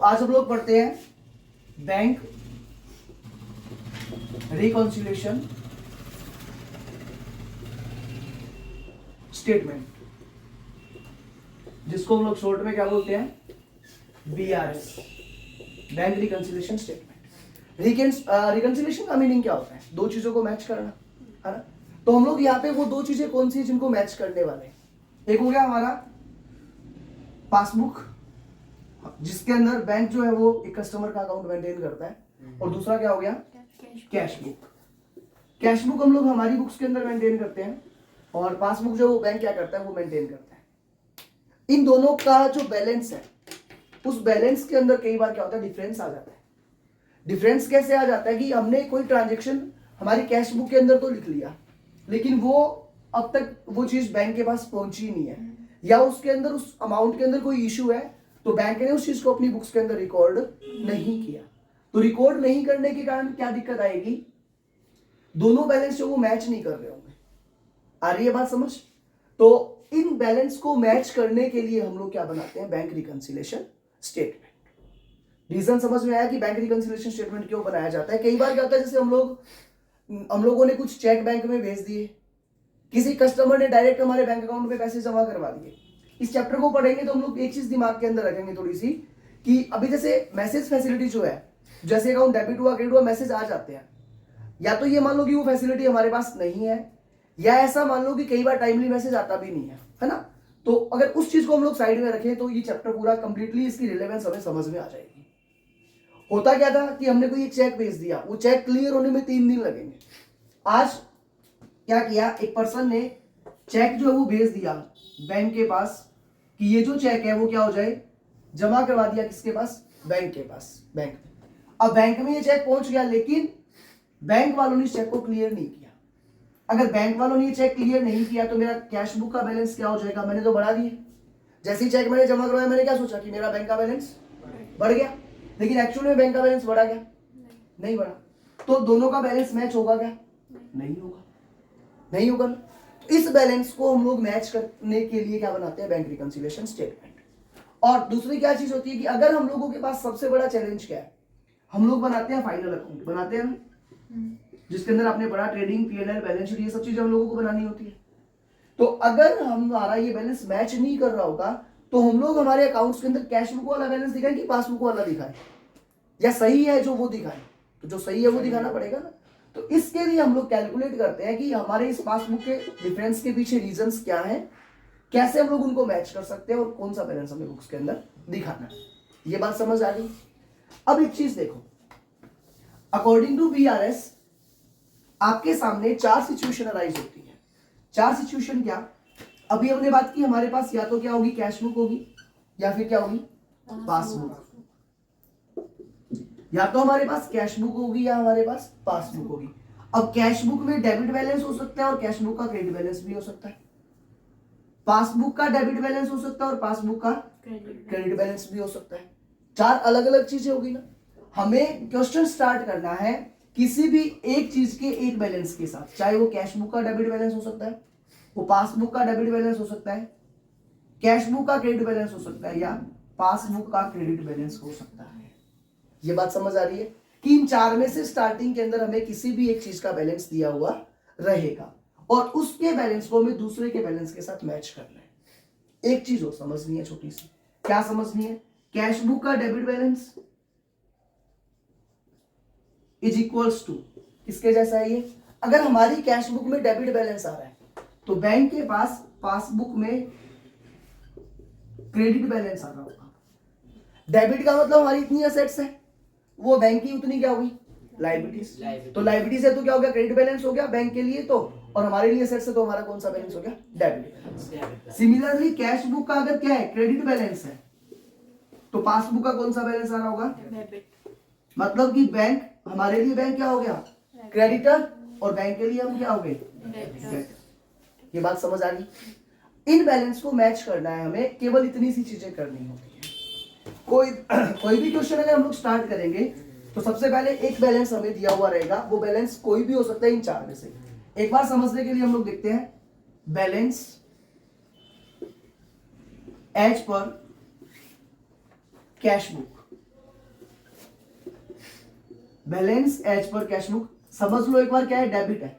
आज हम लोग पढ़ते हैं बैंक रिकॉन्सिलिएशन स्टेटमेंट, जिसको हम लोग शॉर्ट में क्या बोलते हैं, BRS, bank reconciliation statement. Reconciliation का मीनिंग क्या होता है? दो चीजों को मैच करना, है ना। तो हम लोग यहाँ पे वो दो चीजें कौन सी जिनको मैच करने वाले हैं, एक हो गया हमारा पासबुक, जिसके अंदर बैंक जो है वो एक कस्टमर का अकाउंट मेंटेन करता है, और दूसरा क्या हो गया, कैश बुक। कैश बुक हम लोग हमारी बुक्स के अंदर मेंटेन करते हैं, और पासबुक जो वो बैंक क्या करता है वो मेंटेन करता है। इन दोनों का जो बैलेंस है, उस बैलेंस के अंदर कई बार क्या होता है, डिफरेंस आ जाता है। डिफरेंस कैसे आ जाता है कि हमने कोई ट्रांजेक्शन हमारी कैश बुक के अंदर तो लिख लिया, लेकिन वो अब तक वो चीज बैंक के पास पहुंची नहीं है, या उसके अंदर उस अमाउंट के अंदर कोई इश्यू है, तो बैंक ने उस चीज को अपनी बुक्स के अंदर रिकॉर्ड नहीं किया। तो रिकॉर्ड नहीं करने के कारण क्या दिक्कत आएगी, दोनों बैलेंस जो वो मैच नहीं कर रहे होंगे। आ रही है बात समझ? तो इन बैलेंस को मैच करने के लिए हम लोग क्या बनाते हैं, बैंक रिकॉन्सिलिएशन स्टेटमेंट। रीजन समझ में आया कि बैंक रिकॉन्सिलिएशन स्टेटमेंट क्यों बनाया जाता है? कई बार क्या होता है, जैसे हम लोगों ने कुछ चेक बैंक में भेज दिए, किसी कस्टमर ने डायरेक्ट हमारे बैंक अकाउंट में पैसे जमा करवा दिए। इस चैप्टर को पढ़ेंगे तो हम लोग एक चीज दिमाग के अंदर रखेंगे थोड़ी सी, कि अभी जैसे मैसेज फैसिलिटी जो है, जैसे अकाउंट डेबिट हुआ क्रेडिट हुआ मैसेज आ जाते हैं, या तो ये मान लो कि वो फैसिलिटी हमारे पास नहीं है, या ऐसा मान लो कि कई बार टाइमली मैसेज आता भी नहीं है ना। तो अगर उस चीज को हम लोग साइड में रखें तो ये चैप्टर पूरा कंप्लीटली इसकी रिलेवेंस हमें समझ में आ जाएगी। होता क्या था कि हमने कोई एक चेक भेज दिया, वो चेक क्लियर होने में 3 दिन लगेंगे। आज क्या किया, एक पर्सन ने चेक जो है वो भेज दिया बैंक के पास, कि ये जो चेक है वो क्या हो जाए, जमा करवा दिया किसके पास, बैंक के पास, बैंक। अब बैंक में ये चेक पहुंच गया, लेकिन बैंक वालों ने इस चेक को क्लियर नहीं किया। अगर बैंक वालों ने ये चेक क्लियर नहीं किया तो मेरा कैश बुक का बैलेंस क्या हो जाएगा, मैंने तो बढ़ा दिए। जैसे ही चेक मैंने जमा करवाया, मैंने क्या सोचा कि मेरा बैंक का बैलेंस बढ़ गया, लेकिन एक्चुअली में बैंक का बैलेंस बढ़ा क्या, नहीं बढ़ा। तो दोनों का बैलेंस मैच होगा क्या, नहीं होगा, नहीं होगा। तो इस बैलेंस को हम लोग मैच करने के लिए क्या बनाते हैं, बैंक रिकॉन्सिलिएशन स्टेटमेंट। और दूसरी क्या चीज होती है कि अगर हम लोगों के पास सबसे बड़ा चैलेंज क्या है, हम लोग बनाते हैं फाइनल अकाउंट, बनाते हैं जिसके अंदर आपने पढ़ा ट्रेडिंग, P&L, बैलेंस शीट, ये सब चीजें हम लोगों को बनानी होती है। तो अगर हमारा ये बैलेंस मैच नहीं कर रहा होगा, तो हम लोग हमारे अकाउंट्स के अंदर कैश बुक वाला बैलेंस दिखाएं कि पासबुक वाला दिखाएं, या सही है जो वो दिखाएं। तो जो सही है वो दिखाना पड़ेगा ना। तो इसके लिए हम लोग कैलकुलेट करते हैं कि हमारे इस पासबुक के डिफरेंस के पीछे रीजंस क्या है, कैसे हम लोग उनको मैच कर सकते हैं, और कौन सा बैलेंस हमें बुक्स के अंदर दिखाना है। ये बात समझ आ गई? अब एक चीज देखो, अकॉर्डिंग टू BRS आपके सामने 4 सिचुएशन अराइज होती है। 4 सिचुएशन क्या, अभी हमने बात की, हमारे पास या तो क्या होगी, कैश बुक होगी, या फिर क्या होगी, पासबुक। या तो हमारे पास कैश बुक होगी या हमारे पास पासबुक होगी। अब कैश बुक में डेबिट बैलेंस हो सकता है और कैश बुक का क्रेडिट बैलेंस भी हो सकता है। पासबुक का डेबिट बैलेंस हो सकता है और पासबुक का क्रेडिट बैलेंस भी हो सकता है। 4 अलग अलग चीजें होगी ना। हमें क्वेश्चन स्टार्ट करना है किसी भी एक चीज के एक बैलेंस के साथ, चाहे वो कैश बुक का डेबिट बैलेंस हो सकता है, वो पासबुक का डेबिट बैलेंस हो सकता है, कैश बुक का क्रेडिट बैलेंस हो सकता है, या पासबुक का क्रेडिट बैलेंस हो सकता है। ये बात समझ आ रही है कि इन 4 में से स्टार्टिंग के अंदर हमें किसी भी एक चीज का बैलेंस दिया हुआ रहेगा, और उसके बैलेंस को हमें दूसरे के बैलेंस के साथ मैच करना है। एक चीज और समझनी है छोटी सी, क्या समझनी है, कैश बुक का debit balance is equals to, किसके जैसा है ये, अगर हमारी कैश बुक में डेबिट बैलेंस आ रहा है तो बैंक के पास पासबुक में क्रेडिट बैलेंस आ रहा होगा। डेबिट का मतलब हमारी इतनी असेट्स है, वो बैंक की उतनी क्या हुई, लायबिलिटीज। तो लायबिलिटीज है तो क्या हो गया, क्रेडिट बैलेंस हो गया बैंक के लिए, तो और हमारे लिए असेट्स है तो हमारा कौन सा बैलेंस हो गया, debit balance. Similarly cash book का अगर क्या है, क्रेडिट बैलेंस है, तो पासबुक का कौन सा बैलेंस आ रहा होगा, डेबिट। मतलब कि बैंक हमारे लिए बैंक क्या हो गया, क्रेडिटर, और बैंक के लिए हम क्या हो गए, डेबिटर। ये बात समझ आ गई? इन बैलेंस को मैच करना है हमें, केवल इतनी सी चीजें करनी होती है। कोई भी क्वेश्चन अगर हम लोग स्टार्ट करेंगे तो सबसे पहले एक बैलेंस हमें दिया हुआ रहेगा, वो बैलेंस कोई भी हो सकता है इन 4 में से। एक बार समझने के लिए हम लोग देखते हैं, balance as per cash book, balance as per cash book, समझ लो एक बार क्या है, डेबिट है।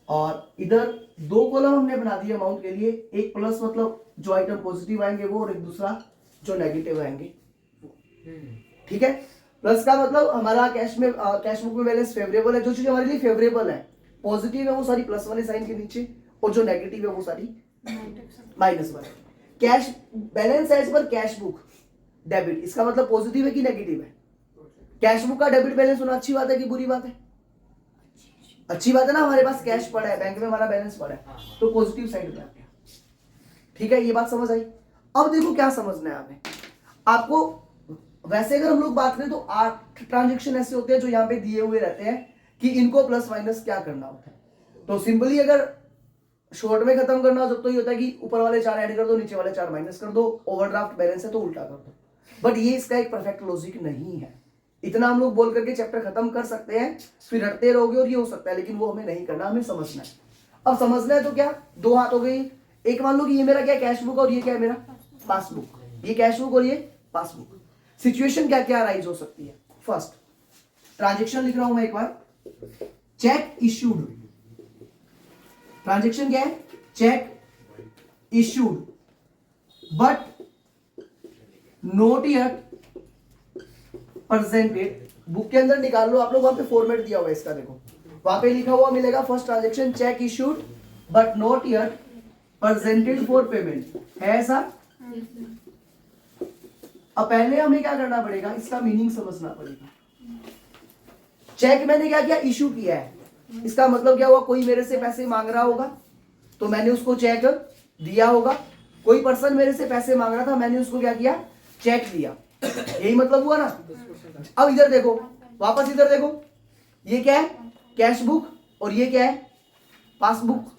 और इधर दो कॉलम हमने बना दिए अमाउंट के लिए, एक प्लस मतलब जो आइटम पॉजिटिव आएंगे वो, और एक दूसरा जो नेगेटिव आएंगे। ठीक है, प्लस का मतलब हमारा कैश में कैश बुक में बैलेंस फेवरेबल है, जो चीज हमारे लिए फेवरेबल है पॉजिटिव है वो सारी प्लस वाले साइन के नीचे, और जो नेगेटिव है वो सारी माइनस वाले। Cash balance as per cash book debit, इसका मतलब पॉजिटिव है कि नेगेटिव है? कैश बुक का डेबिट बैलेंस होना अच्छी बात है कि बुरी बात है? अच्छी बात है ना, हमारे पास कैश पड़ा है, बैंक में हमारा बैलेंस पड़ा है, तो पॉजिटिव साइड पे आ गया। ठीक है, ये बात समझ आई। अब देखो क्या समझना है हमें आपको। वैसे अगर हम लोग बात करें तो 8 ट्रांजेक्शन ऐसे होते हैं जो यहाँ पे दिए हुए रहते हैं कि इनको प्लस माइनस क्या करना होता है। तो सिंपली अगर शॉर्ट में खत्म करना हो जब तो ये होता है कि ऊपर वाले 4 ऐड कर दो, नीचे वाले 4 माइनस कर दो, ओवरड्राफ्ट बैलेंस है तो उल्टा कर दो। बट ये इसका एक परफेक्ट लॉजिक नहीं है। इतना हम लोग बोल करके चैप्टर खत्म कर सकते हैं, फिर रटते रहोगे और ये हो सकता है, लेकिन वो हमें नहीं करना, हमें समझना है। अब समझना है तो क्या, 2 हाथ हो गई। एक मान लो कि ये मेरा क्या कैश बुक और ये क्या है मेरा पासबुक, ये कैश बुक और ये पासबुक। सिचुएशन क्या क्या राइज हो सकती है। फर्स्ट ट्रांजेक्शन लिख रहा हूं मैं एक बार, चेक इश्यूड। ट्रांजेक्शन क्या है, check issued but note yet presented. Book के अंदर निकाल लो आप लोग, वहां पे फॉर्मेट दिया हुआ है इसका, देखो वहां पे लिखा हुआ मिलेगा first transaction check issued but not yet presented for payment, है ऐसा? अब पहले हमें क्या करना पड़ेगा, इसका मीनिंग समझना पड़ेगा। चेक मैंने क्या किया, इशू किया है, इसका मतलब क्या हुआ, कोई मेरे से पैसे मांग रहा होगा तो मैंने उसको चेक दिया होगा। कोई पर्सन मेरे से पैसे मांग रहा था, मैंने उसको क्या किया, चेक दिया। यही मतलब हुआ ना। अब इधर देखो, वापस इधर देखो, ये क्या है, कैश बुक, और ये क्या है, पासबुक।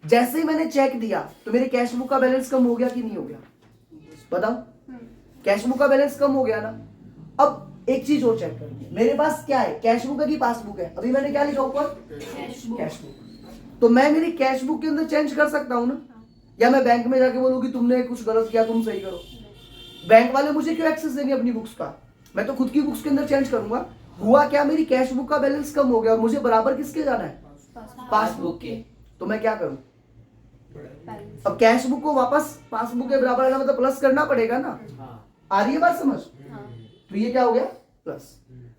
जैसे ही मैंने चेक दिया तो मेरे कैश बुक का बैलेंस कम हो गया कि नहीं हो गया, बताओ? कैश बुक का बैलेंस कम हो गया ना। अब एक चीज और चेक करनी है, मेरे पास क्या है, कैश बुक है कि पासबुक है? अभी मैंने क्या लिखा ऊपर, कैश बुक। तो मैं मेरी कैश बुक के अंदर चेंज कर सकता हूं ना, या मैं बैंक में जाके बोलूं कि तुमने कुछ गलत किया, तुम सही करो। बैंक वाले मुझे क्यों एक्सेस देंगे अपनी बुक्स का, मैं तो खुद की बुक्स के अंदर चेंज करूंगा। हुआ क्या, मेरी कैश बुक का बैलेंस कम हो गया और मुझे बराबर किसके जाना है, पासबुक के। तो मैं क्या करूं, अब कैश बुक को वापस पासबुक के बराबर आना मतलब प्लस करना पड़ेगा ना। आ रही है बात समझ? तो ये क्या हो गया, प्लस।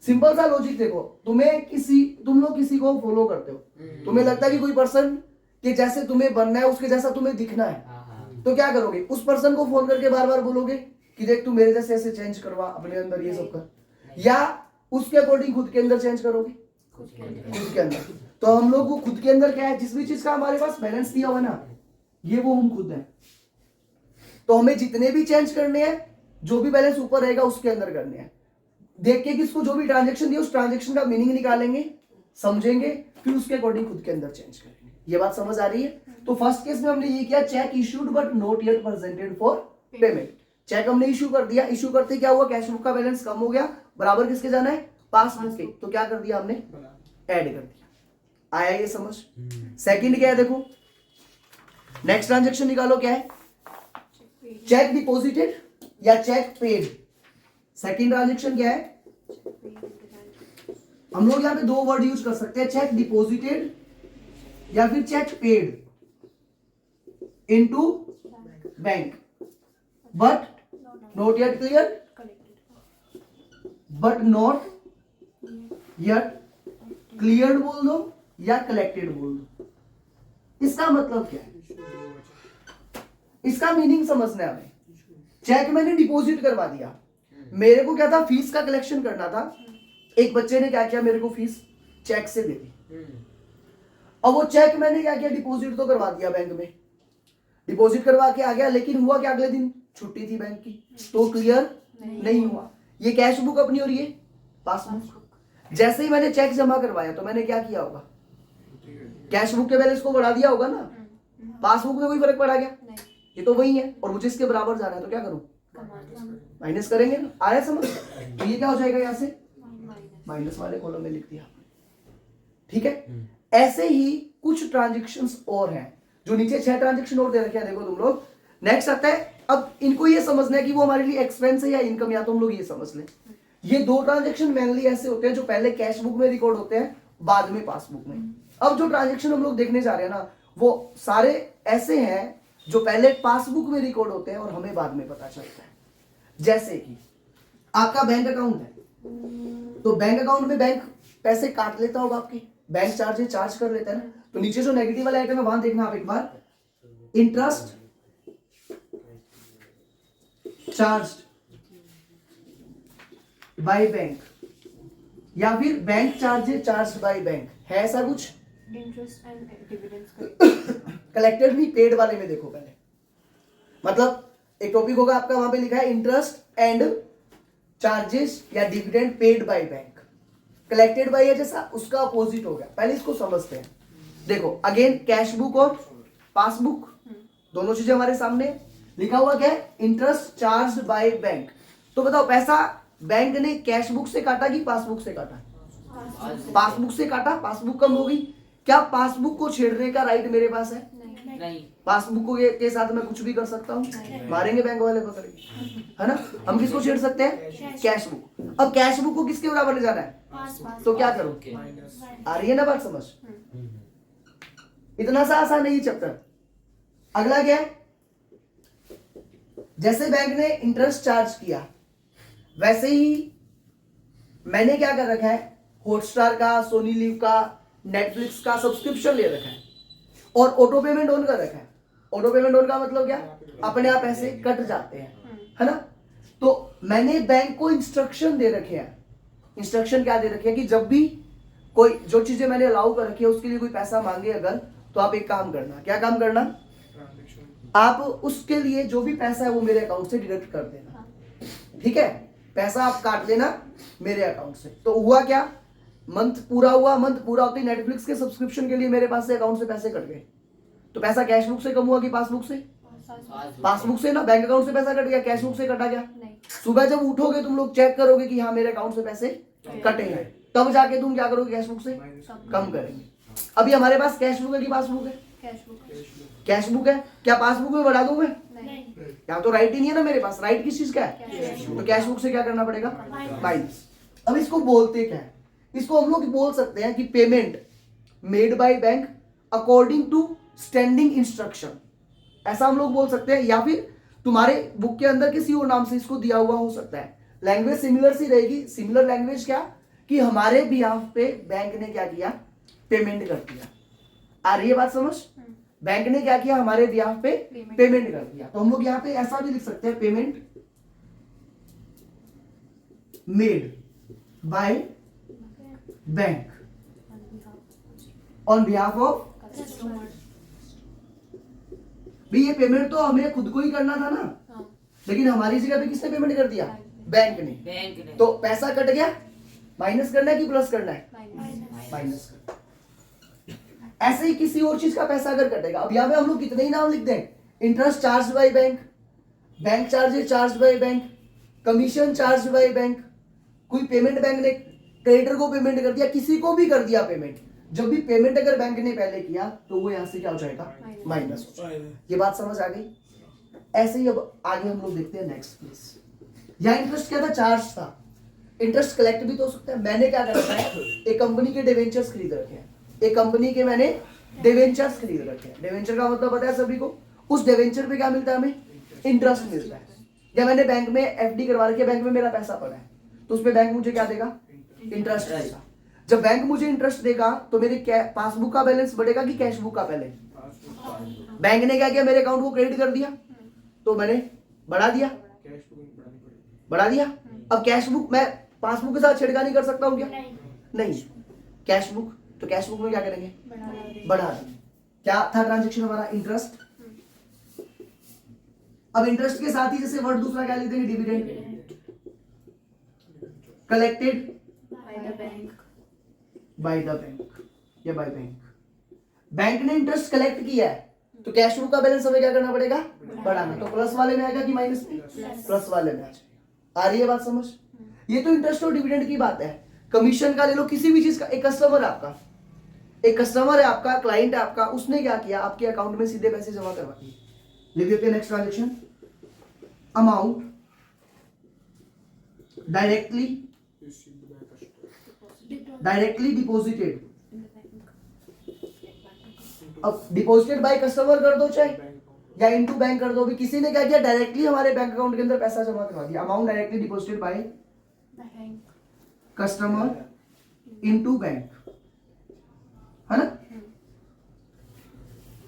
सिंपल सा लॉजिक देखो, तुम लोग किसी को फॉलो करते हो, तुम्हें लगता है कि कोई पर्सन के जैसे तुम्हें बनना है, उसके जैसा तुम्हें दिखना है, तो क्या करोगे, उस पर्सन को फोन करके बार बार बोलोगे कि देख तू मेरे जैसे ऐसे चेंज करवा अपने अंदर, ये सब कर, या उसके अकॉर्डिंग खुद के अंदर चेंज करोगे, खुद के अंदर। तो हम लोग वो खुद के अंदर क्या है, जिस भी चीज का हमारे पास बैलेंस दिया हुआ ना, ये वो हम खुद हैं। तो हमें जितने भी चेंज करने हैं, जो भी बैलेंस ऊपर रहेगा उसके अंदर करने हैं। देख के किसको जो भी ट्रांजैक्शन दिया उस ट्रांजैक्शन का मीनिंग निकालेंगे, समझेंगे, फिर उसके अकॉर्डिंग खुद के अंदर चेंज करेंगे। ये बात समझ आ रही है? तो फर्स्ट केस में हमने ये किया, cheque issued but not yet presented for payment. Cheque हमने इशू कर दिया, इशू करते क्या हुआ, कैश बुक का बैलेंस कम हो गया, बराबर किसके जाना है, पासबुक के। तो क्या कर दिया हमने, ऐड कर दिया। आया ये समझ? सेकंड क्या है, देखो नेक्स्ट ट्रांजैक्शन निकालो, क्या है, चेक डिपॉजिटेड या चेक पेड। सेकंड ट्रांजैक्शन क्या है, हम लोग यहां पे 2 वर्ड यूज कर सकते हैं, चेक डिपॉजिटेड या फिर cheque paid into bank but not yet clear, but not yet cleared बोल दो या कलेक्टेड बोल दो। इसका मतलब क्या है, इसका मीनिंग समझना है हमें। चेक मैंने डिपॉजिट करवा दिया, मेरे को क्या था, फीस का कलेक्शन करना था। एक बच्चे ने क्या किया, मेरे को फीस चेक से दे दी। अब वो चेक मैंने क्या किया, डिपॉजिट तो करवा दिया बैंक में, डिपॉजिट करवा के आ गया, लेकिन हुआ क्या, अगले दिन छुट्टी थी बैंक की, तो क्लियर नहीं हुआ। ये कैश बुक अपनी और ये पासबुक। जैसे ही मैंने चेक जमा करवाया तो मैंने क्या किया होगा, कैश बुक के बैलेंस को बढ़ा दिया होगा ना, पासबुक में कोई फर्क पड़ा गया, ये तो वही है, और मुझे इसके बराबर जाना है, तो क्या करूं, माइनस करेंगे ना। आया समझ? तो ये क्या हो जाएगा, यहां से माइनस वाले कॉलम में लिख दिया, ठीक है। ऐसे ही कुछ ट्रांजैक्शंस और हैं, जो नीचे 6 ट्रांजैक्शन और दे रखे हैं, देखो तुम लोग। नेक्स्ट आता है, अब इनको ये समझना है कि वो हमारे लिए एक्सपेंस है या इनकम, या तो हम लोग ये समझ लें ये दो ट्रांजेक्शन मेनली ऐसे होते हैं जो पहले कैश बुक में रिकॉर्ड होते हैं, बाद में पासबुक में। अब जो ट्रांजेक्शन हम लोग देखने जा रहे हैं ना, वो सारे ऐसे हैं जो पहले पासबुक में रिकॉर्ड होते हैं और हमें बाद में पता चलता है। जैसे कि आपका बैंक अकाउंट है, तो बैंक अकाउंट में बैंक पैसे काट लेता होगा, आपके बैंक चार्ज कर लेता है ना। तो नीचे जो नेगेटिव वाला आइटम है वहां देखना आप एक बार, इंटरेस्ट चार्ज बाय बैंक, या फिर बैंक चार्ज बाय बैंक, है ऐसा कुछ? इंटरेस्ट एंड डिविडेंड्स कलेक्टेड नहीं, पेड वाले में देखो पहले, मतलब एक टॉपिक होगा आपका, वहां पे लिखा है इंटरेस्ट एंड चार्जेस या dividend paid by bank. Collected by है जैसा, उसका अपोजिट हो गया। पहले इसको समझते हैं। देखो अगेन कैश बुक और पासबुक दोनों चीजें हमारे सामने, लिखा हुआ क्या है? Interest charge by bank. तो बताओ पैसा बैंक ने कैश बुक से काटा कि पासबुक से काटा? पासबुक से काटा, पासबुक कम होगी। क्या पासबुक को छेड़ने का राइट मेरे पास है? नहीं। पासबुक को के साथ मैं कुछ भी कर सकता हूँ? मारेंगे बैंक वाले पकड़ेंगे, है ना। हम किसको छेड़ सकते हैं? Cash book. अब कैश बुक को किसके बराबर ले जाना है? तो क्या करो? आ रही है ना बात समझ? इतना सा आसान नहीं चैप्टर। अगला क्या है? जैसे बैंक ने इंटरेस्ट चार्ज किया, वैसे ही मैंने क्या कर रखा है? हॉटस्टार का, सोनी लिव का, नेटफ्लिक्स का सब्सक्रिप्शन ले रखा है और ऑटो पेमेंट ऑन कर रखा है। ऑटो पेमेंट ऑन का मतलब क्या? अपने आप ऐसे कट जाते हैं, है ना। तो मैंने बैंक को इंस्ट्रक्शन दे रखे हैं। इंस्ट्रक्शन क्या दे रखे हैं कि जब भी कोई जो चीजें मैंने अलाउ कर रखी है उसके लिए कोई पैसा मांगे अगर, तो आप एक काम करना। क्या काम करना? आप उसके लिए जो भी पैसा है वो मेरे अकाउंट से डिडक्ट कर देना, ठीक है। पैसा आप काट लेना मेरे अकाउंट से। तो हुआ क्या? मंथ पूरा हुआ, मंथ पूरा होते ही नेटफ्लिक्स के सब्सक्रिप्शन के लिए मेरे पास से अकाउंट से पैसे कट गए। तो पैसा कैश बुक से कम हुआ कि पासबुक से? पासबुक से ना। बैंक अकाउंट से पैसा कट गया, कैश बुक से कटा गया। सुबह जब उठोगे तुम लोग चेक करोगे कि हाँ मेरे अकाउंट से पैसे कटे हैं, तब जाके तुम क्या करोगे? कैश बुक से कम करेंगे। अभी हमारे पास कैश बुक है कि पासबुक है? कैश बुक है। क्या पासबुक में बढ़ा दूं मैं? यहाँ तो राइट ही नहीं है ना मेरे पास। राइट किस चीज का है? तो कैश बुक से क्या करना पड़ेगा? माइनस। अब इसको बोलते क्या है? इसको हम लोग बोल सकते हैं कि payment made by bank according to standing instruction, ऐसा हम लोग बोल सकते हैं। या फिर तुम्हारे बुक के अंदर किसी और नाम से इसको दिया हुआ हो सकता है। लैंग्वेज सिमिलर सी रहेगी। सिमिलर लैंग्वेज क्या? कि हमारे बिहाफ पे बैंक ने क्या किया? पेमेंट कर दिया। आ रही है बात समझ? बैंक ने क्या किया? हमारे बिहाफ पे पेमेंट कर दिया। तो हम लोग यहाँ पे ऐसा भी लिख सकते हैं, payment made by bank on behalf of customers. भाई ये पेमेंट तो हमें खुद को ही करना था ना, लेकिन हमारी जगह पे किसने पेमेंट कर दिया? बैंक ने। तो पैसा कट गया, माइनस करना है कि प्लस करना है? माइनस। ऐसे ही किसी और चीज का पैसा अगर कटेगा, अब यहाँ पे हम लोग कितने ही नाम लिख दें, interest charge by bank, bank charges charge by bank, commission charge by bank, कोई पेमेंट बैंक ने क्रेडिटर को पेमेंट कर दिया, किसी को भी कर दिया पेमेंट। जब भी पेमेंट अगर बैंक ने पहले किया तो वो यहाँ से क्या हो जाएगा? माइनस हो जाएगा। ये बात समझ आ गई? ऐसे ही अब आगे हम लोग देखते हैं नेक्स्ट प्लीज। यहाँ इंटरेस्ट क्या था? चार्ज था। इंटरेस्ट कलेक्ट भी तो हो सकता है। मैंने क्या कर रखा है? एक कंपनी के डिवेंचर्स खरीद रखे हैं। एक कंपनी के मैंने डिवेंचर्स खरीद रखे हैं। डिवेंचर का मतलब पता है सभी को? उस डिवेंचर पे क्या मिलता है हमें? इंटरेस्ट मिलता है। या मैंने बैंक में एफडी करवा रखी है, बैंक में मेरा पैसा पड़ा है, तो उसमें बैंक मुझे क्या देगा? इंटरेस्ट देगा। जब बैंक मुझे इंटरेस्ट देगा तो मेरे पासबुक का बैलेंस बढ़ेगा कि कैश बुक का बैलेंस? बैंक ने क्या किया? मेरे अकाउंट को क्रेडिट कर दिया, तो मैंने बढ़ा दिया। अब कैश बुक मैं पासबुक के साथ छेड़खानी कर सकता हूँ क्या? नहीं। कैश बुक, तो कैश बुक में क्या करेंगे? बढ़ा देंगे। क्या था ट्रांजेक्शन हमारा? इंटरेस्ट। अब इंटरेस्ट के साथ ही जैसे वर्ड दूसरा क्या लिख देंगे? Dividend. Collected by the bank या बाय बैंक। बैंक ने इंटरेस्ट कलेक्ट किया है, तो कैश बुक का बैलेंस हमें क्या करना पड़ेगा? बढ़ाना। तो प्लस वाले में आएगा कि माइनस में? प्लस वाले में आ जाएगा। आ रही है बात समझ? ये तो इंटरेस्ट और डिविडेंड की बात है। कमीशन का ले लो, किसी भी चीज का। एक कस्टमर है आपका, क्लाइंट है आपका, उसने क्या किया? आपके अकाउंट में सीधे पैसे जमा करवा दिए। लिख देते हैं next transaction, amount directly directly deposited, in the bank. अब डिपॉजिटेड बाय कस्टमर कर दो चाहे या इनटू बैंक कर दो, भी किसी ने क्या किया डायरेक्टली हमारे बैंक अकाउंट के अंदर पैसा जमा करवा दिया, amount directly deposited bye The bank. Customer into bank, है ना।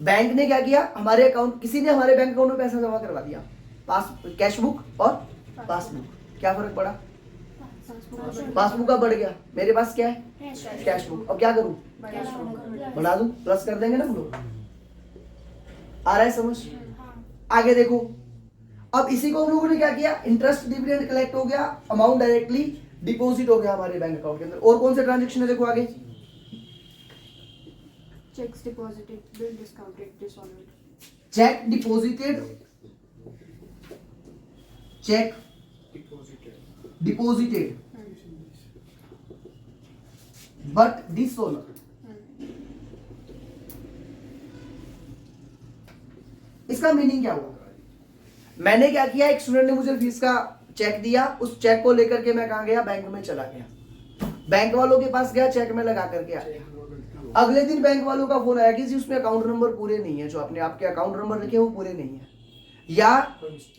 बैंक ने क्या किया हमारे अकाउंट, किसी ने हमारे बैंक अकाउंट में पैसा जमा करवा दिया, पास कैश बुक और पासबुक, क्या फर्क पड़ा, पासबुक का बढ़ गया, मेरे पास क्या है कैश बुक, अब क्या करूं बढ़ा दूं, प्लस कर देंगे ना हम लोग, आ रहा है समझ। आगे देखो, अब इसी को हम लोगों ने क्या किया, इंटरेस्ट डिविडेंड कलेक्ट हो गया, अमाउंट डायरेक्टली डिपॉजिट हो गया हमारे बैंक अकाउंट के अंदर। और कौन से ट्रांजेक्शन है देखो आगे, Checks deposited, bill discounted, dishonored. Check deposited, check deposited but dishonour, इसका मीनिंग क्या हुआ, मैंने क्या किया, एक स्टूडेंट ने मुझे फीस का चेक दिया, उस चेक को लेकर के मैं कहां गया, बैंक में चला गया, बैंक वालों के पास गया, चेक में लगा करके आ गया, अगले दिन बैंक वालों का फोन आया कि जी उसमें अकाउंट नंबर पूरे नहीं है, जो आपने आपके अकाउंट नंबर लिखे वो पूरे नहीं है, या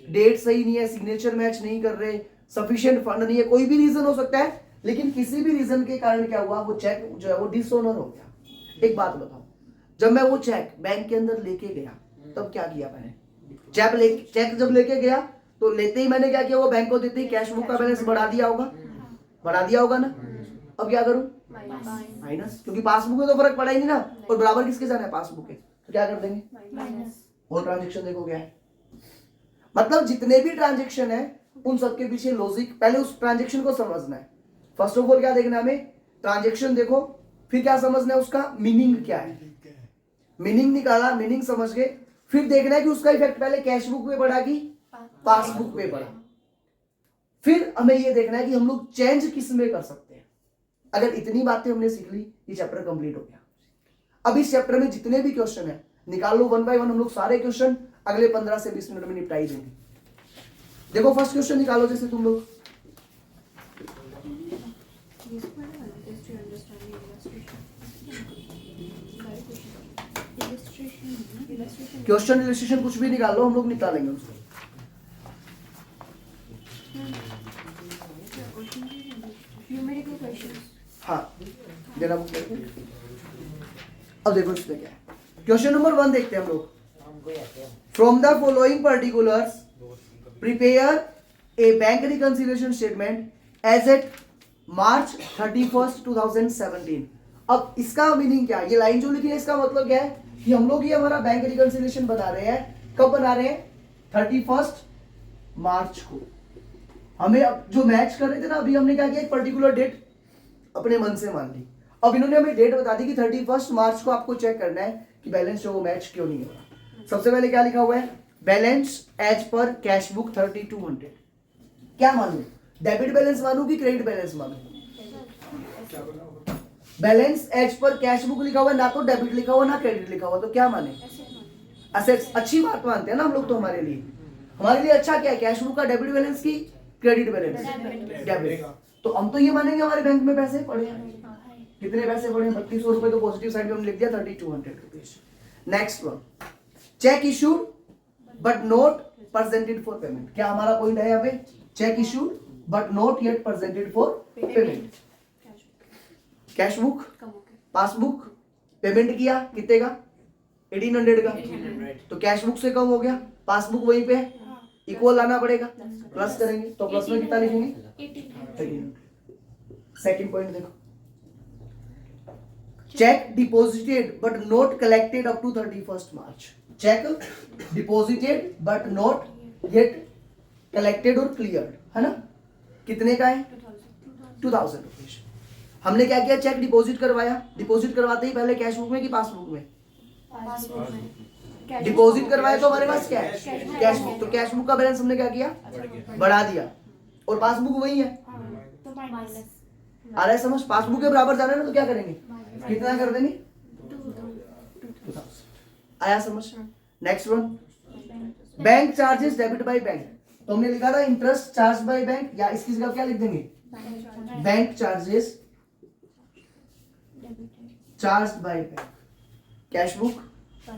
डेट सही नहीं है, सिग्नेचर मैच नहीं कर रहे, सफिशिएंट फंड नहीं है, कोई भी रीजन हो सकता है, लेकिन किसी भी रीजन के कारण क्या हुआ, वो चेक जो है वो डिसऑनर हो गया। एक बात बताओ, जब मैं वो चेक बैंक के अंदर लेके गया तब क्या किया मैंने, चेक जब लेके गया तो लेते ही मैंने क्या किया, वो बैंक को देते ही कैश बुक का बैलेंस बढ़ा दिया होगा ना, अब क्या करूं माइनस, क्योंकि पासबुक में तो फर्क पड़ा ही नहीं ना, और बराबर किसके जाना है पासबुक के, तो क्या कर देंगे Minus. और ट्रांजेक्शन देखो क्या है, मतलब जितने भी ट्रांजेक्शन है उन सबके पीछे लॉजिक, पहले उस ट्रांजेक्शन को समझना है, फर्स्ट ऑफ ऑल क्या देखना है हमें, ट्रांजेक्शन देखो, फिर क्या समझना है उसका मीनिंग क्या है, मीनिंग निकाला, मीनिंग समझ गए, फिर देखना है कि उसका इफेक्ट पहले कैश बुक पे पड़ा कि पासबुक पे पड़ा, फिर हमें ये देखना है कि हम लोग चेंज किस में कर सकते हैं। अगर इतनी बातें हमने सीख ली, ये चैप्टर कंप्लीट हो गया। अब इस चैप्टर में जितने भी क्वेश्चन है निकाल लो, वन बाय वन हम लोग सारे क्वेश्चन अगले 15 से 20 मिनट में निपटाई देंगे। देखो फर्स्ट क्वेश्चन निकालो, जैसे तुम लोग This part is to understand the illustration. Question illustration कुछ भी निकाल लो, हम लोग निकाल लेंगे उसको। Numerical questions. हाँ देना बुक लेके। अब देखो इसमें क्या है, क्वेश्चन नंबर 1 देखते हैं हम लोग। From the following particulars prepare a bank reconciliation statement as at March 31st 2017। अब इसका मीनिंग क्या है, ये लाइन जो लिखी है इसका मतलब क्या है कि हम लोग ये हमारा बैंक रिकंसिलिएशन बना रहे हैं, कब बना रहे हैं 31 मार्च को। हमें अब जो मैच कर रहे थे ना, अभी हमने क्या किया, एक पर्टिकुलर डेट अपने मन से मान ली, अब इन्होंने हमें डेट बता दी कि 31 मार्च को आपको चेक करना है कि बैलेंस जो वो मैच क्यों नहीं हो रहा। सबसे पहले क्या लिखा हुआ है, balance as per cash book 3200। क्या मानू, डेबिट बैलेंस मानू कि क्रेडिट बैलेंस मानू, balance as per cash book लिखा हुआ है, ना तो डेबिट लिखा हुआ ना क्रेडिट लिखा हुआ, तो क्या माने असेट्स। अच्छी बात मानते हैं ना हम लोग, तो हमारे लिए अच्छा क्या है, कैश बुक का डेबिट बैलेंस की क्रेडिट बैलेंस डेबिट। तो हम तो ये मानेंगे हमारे बैंक में पैसे पड़े हैं, कितने पैसे पड़े हैं 3200 रुपए, तो पॉजिटिव साइड में हमने लिख दिया 3200 rupees. Next one, check issued but not presented for payment. क्या हमारा पॉइंट है यहाँ पे, check issued but not yet presented for payment. Cash book passbook payment किया कितने का 1800 का, तो कैश बुक से कम हो गया, पासबुक वहीं पे है, इक्वल लाना पड़ेगा, प्लस करेंगे तो प्लस में कितना लिखेंगे 1800। सेकंड पॉइंट देखो, cheque deposited but not collected up to 31 March. Cheque deposited but not yet collected और क्लियर्ड, है ना, कितने का है 2000 रुपीज। हमने क्या किया, चेक डिपॉजिट करवाया, डिपॉजिट करवाते ही पहले कैश बुक में कि पासबुक में, डिपॉजिट करवाया तो हमारे पास क्या है कैश बुक, तो कैश बुक का बैलेंस हमने क्या किया बढ़ा दिया, और पासबुक वही है, आ रहा है समझ, पासबुक के बराबर जाना है ना, तो क्या करेंगे कितना कर देंगे 2000। आया समझ। Next one, bank charges debit by bank, तो हमने लिखा था इंटरेस्ट चार्ज बाय बैंक, या इसकी जगह क्या लिख देंगे bank charges charge by bank. Cash book,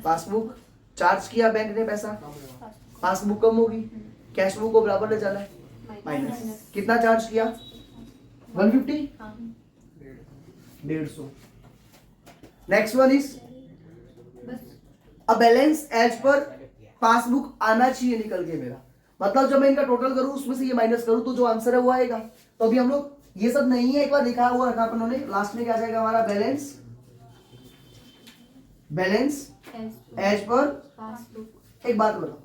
passbook, charge किया बैंक ने पैसा, पासबुक कम होगी, कैश बुक को बराबर ले जाना है, माइनस। कितना चार्ज किया? 150, 150। Next one is a balance as per passbook आना चाहिए निकल के मेरा। मतलब जब मैं इनका टोटल करूं उसमें से ये माइनस करूं तो जो आंसर है वो आएगा। तो अभी हम लोग ये सब नहीं है, एक बार लिखा हुआ रखा अपन ने, लास्ट में क्या जाएगा हमारा? Balance, balance as per passbook. एक बात बताओ,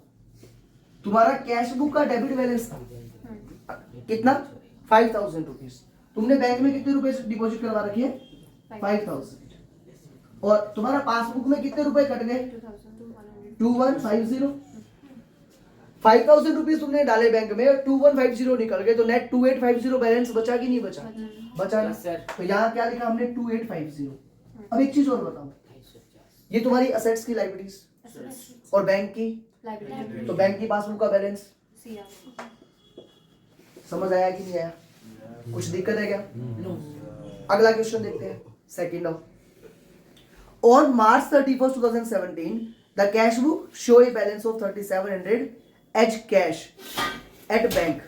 तुम्हारा कैश बुक का डेबिट बैलेंस था कितना? 5000 रुपीज। तुमने बैंक में कितने रुपए डिपॉजिट करवा रखी है? 5000। और तुम्हारा पासबुक में कितने रुपए कट गए? 2150। 5000 रुपीज तुमने डाले बैंक में, 2150 निकल गए, तो नेट 2850 बैलेंस बचा कि नहीं बचा? बचा ना। तो यहाँ क्या लिखा हमने? 2850। अब एक चीज और बताओ, ये तुम्हारी असेट्स की लाइबिलिटीज और बैंक की, तो बैंक की पासबुक का बैलेंस समझ आया कि नहीं आया? कुछ दिक्कत है क्या? अगला क्वेश्चन देखते हैं, second of. On March 31st 2017 the cash book show a balance of 3700 as cash at bank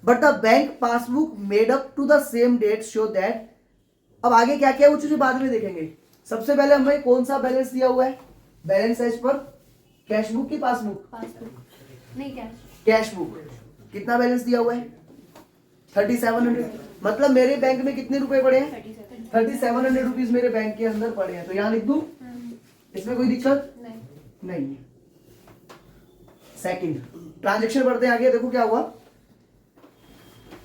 but the bank passbook made up to the same date show that. अब आगे क्या क्या है वो चीजें बाद में देखेंगे। सबसे पहले हमें कौन सा बैलेंस दिया हुआ है? Balance as per cash book की पासबुक? नहीं, कैश बुक। कितना बैलेंस दिया हुआ है? 3700। मतलब मेरे बैंक में कितने रुपए पड़े हैं? 3700 रुपीज मेरे बैंक के अंदर पड़े हैं, तो यहाँ लिख दूं? इसमें कोई दिक्कत नहीं है। सेकंड ट्रांजेक्शन बढ़ते हैं आगे, देखो क्या हुआ।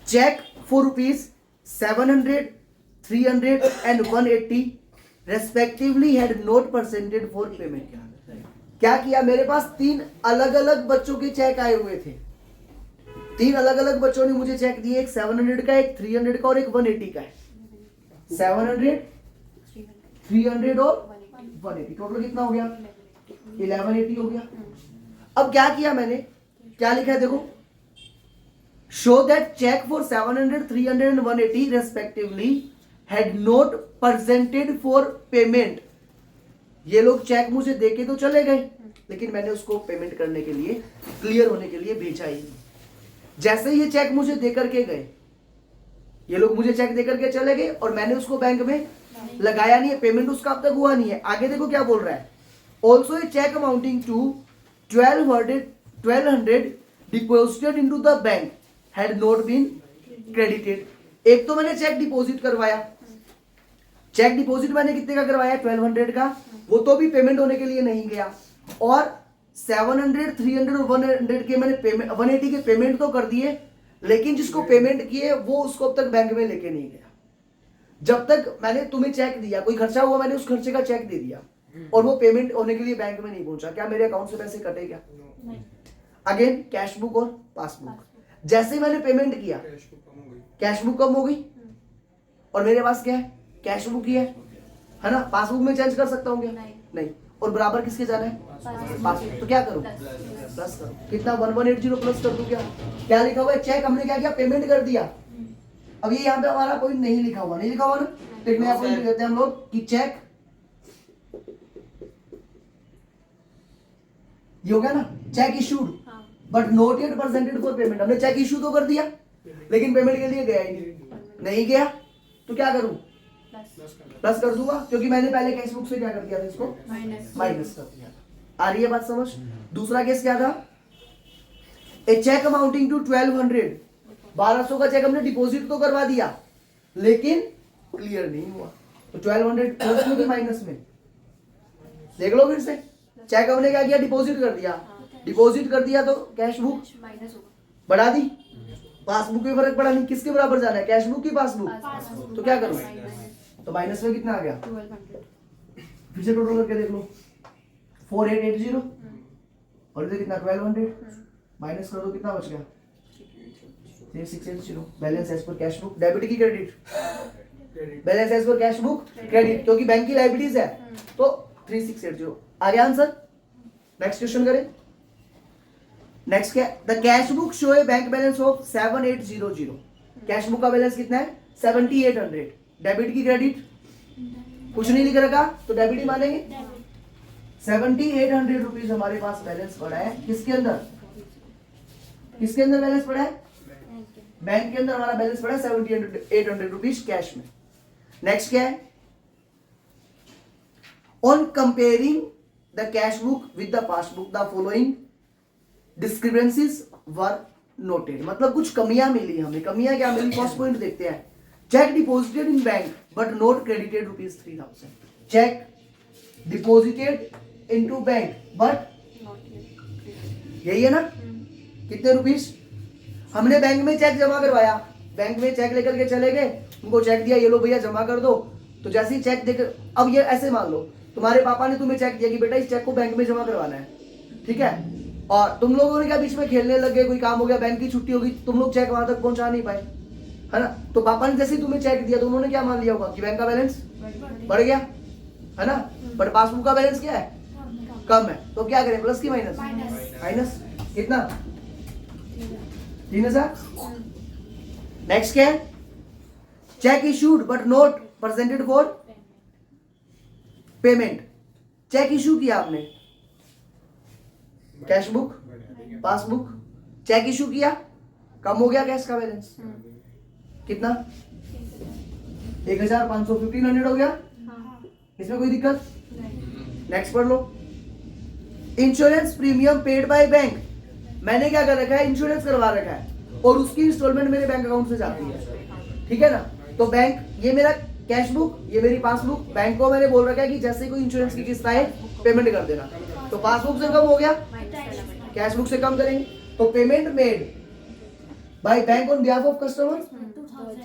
Cheque for rupees 700, 300 and 180 respectively had not presented for payment. क्या किया? मेरे पास 3 अलग अलग बच्चों के चेक आए हुए थे। 3 अलग अलग बच्चों ने मुझे चेक दिए, एक 700 का, एक 300 का और एक 180 का है। 700, 300 और 180, टोटल कितना हो गया? 1180 हो गया। अब क्या किया मैंने? क्या लिखा है देखो, show that cheque for 700, 300 and 180 respectively had not presented for payment. ये लोग चेक मुझे देके तो चले गए, लेकिन मैंने उसको पेमेंट करने के लिए, क्लियर होने के लिए भेजा ही नहीं। जैसे ये चेक मुझे देकर के गए, ये लोग मुझे चेक देकर के चले गए और मैंने उसको बैंक में लगाया नहीं है, पेमेंट उसका अब तक हुआ नहीं है। आगे देखो क्या बोल रहा है, also a cheque amounting to 1200 deposited into the bank had not been credited. एक तो मैंने चेक डिपॉजिट करवाया, चेक डिपॉजिट मैंने कितने का करवाया? 1200 का, वो तो भी पेमेंट होने के लिए नहीं गया। और 700, 300 और 100 के मैंने पेमेंट, 180 के पेमेंट तो कर दिए, लेकिन जिसको पेमेंट किए वो उसको अब तक बैंक में लेके नहीं गया। जब तक मैंने तुम्हें चेक दिया, कोई खर्चा हुआ, मैंने उस खर्चे का चेक दे दिया और वो पेमेंट होने के लिए बैंक में नहीं पहुंचा, क्या मेरे अकाउंट से पैसे कटे क्या? अगेन कैश बुक और पासबुक, जैसे ही मैंने पेमेंट किया कैश बुक कम हो गई और मेरे पास क्या है? कैश बुक ही है ना। पासबुक में चेंज कर सकता हूँ क्या? नहीं। और बराबर किसके जाना है? पासबुक। तो क्या करूँ? प्लस करो। कितना? 1180 प्लस कर दूं क्या? क्या लिखा हुआ है? चेक हमने क्या किया? पेमेंट कर दिया। अब ये यहाँ पे हमारा कोई नहीं लिखा हुआ, नहीं लिखा हुआ ना, तो एक नया पॉइंट देते हैं हम लोग कि चेक, ये हो गया ना, check issued but not yet presented for payment. हमने चेक इशू तो कर दिया लेकिन पेमेंट के लिए गया ही नहीं गया, तो क्या करूं? प्लस कर दूंगा, क्योंकि मैंने पहले कैश बुक से क्या कर दिया था? इसको माइनस कर दिया। आ रही है बात समझ? दूसरा केस क्या था? ए चेक अमाउंटिंग टू 1200 का चेक हमने डिपॉजिट तो करवा दिया लेकिन क्लियर नहीं हुआ, तो 1200 प्लस में कि माइनस में? देख लो फिर से, चेक हमने क्या किया? डिपॉजिट कर दिया, डिपॉजिट कर दिया तो कैश बुक बढ़ा दी, पासबुक में फर्क पड़ा नहीं, किसके बराबर जाना है? कैश बुक की पासबुक। तो क्या करूं? तो माइनस में कितना आ गया? 1200। फिर से टोटल करके देख लो, 4880 और इधर कितना? 1200 माइनस कर दो, कितना बच गया? 3680। Balance as per cash book, debit की credit? Balance as per cash book credit, क्योंकि बैंक की लायबिलिटीज है, तो 3680 आ गया आंसर। नेक्स्ट क्वेश्चन करें। नेक्स्ट क्या? The cash book show a bank balance of 7800 cash book का बैलेंस कितना है 7800। डेबिट की क्रेडिट कुछ नहीं लिख रखा तो डेबिट ही मानेंगे। 7800 रुपीज हमारे पास बैलेंस पड़ा है। किसके अंदर, किसके अंदर बैलेंस पड़ा है? बैंक के अंदर हमारा बैलेंस पड़ा है 7800 रुपीज कैश में। नेक्स्ट क्या है? On comparing the cash book with the passbook the following discrepancies were noted. मतलब कुछ कमियां मिली हमें। कमियां क्या मिली? फर्स्ट पॉइंट देखते हैं। Check deposited in bank but note credited rupees 3000। Check deposited into bank but, यही है ना? कितने रुपीस? हमने बैंक में चेक जमा करवाया, बैंक में चेक लेकर के चले गए, उनको चेक दिया, ये लो भैया जमा कर दो। तो जैसे ही चेक देकर, अब ये ऐसे मान लो तुम्हारे पापा ने तुम्हें चेक दिया कि बेटा इस चेक को बैंक में जमा करवाना है, ठीक है, और तुम लोगों ने क्या बीच में खेलने लग गए, कोई काम हो गया, बैंक की छुट्टी होगी, तुम लोग चेक वहां तक पहुंचा नहीं पाए, है ना? तो पापा ने जैसे ही तुम्हें चेक दिया तो उन्होंने क्या मान लिया होगा कि बैंक का बैलेंस बढ़ गया, है ना? बट पासबुक का बैलेंस क्या है? कम है। तो क्या करें, प्लस की माइनस? माइनस। कितना? 3000। नेक्स्ट क्या है? Cheque issued but not presented for payment. Cheque issue किया आपने, cash book, passbook, cheque issue किया, कम हो गया कैश का बैलेंस। कितना? 1500, 1500 हो गया। इसमें कोई दिक्कत? नेक्स्ट पढ़ लो। Insurance premium paid by bank. मैंने क्या कर रखा है? इंश्योरेंस करवा रखा है और उसकी इंस्टॉलमेंट मेरे बैंक अकाउंट से जाती है, ठीक है ना? तो बैंक, ये मेरा कैश बुक, ये मेरी पासबुक, बैंक को मैंने बोल रखा है कि जैसे ही कोई इंश्योरेंस की किस्त आए पेमेंट कर देना। तो पासबुक से कम हो गया, कैश बुक से कम करेंगे। तो payment made by bank on behalf of customer.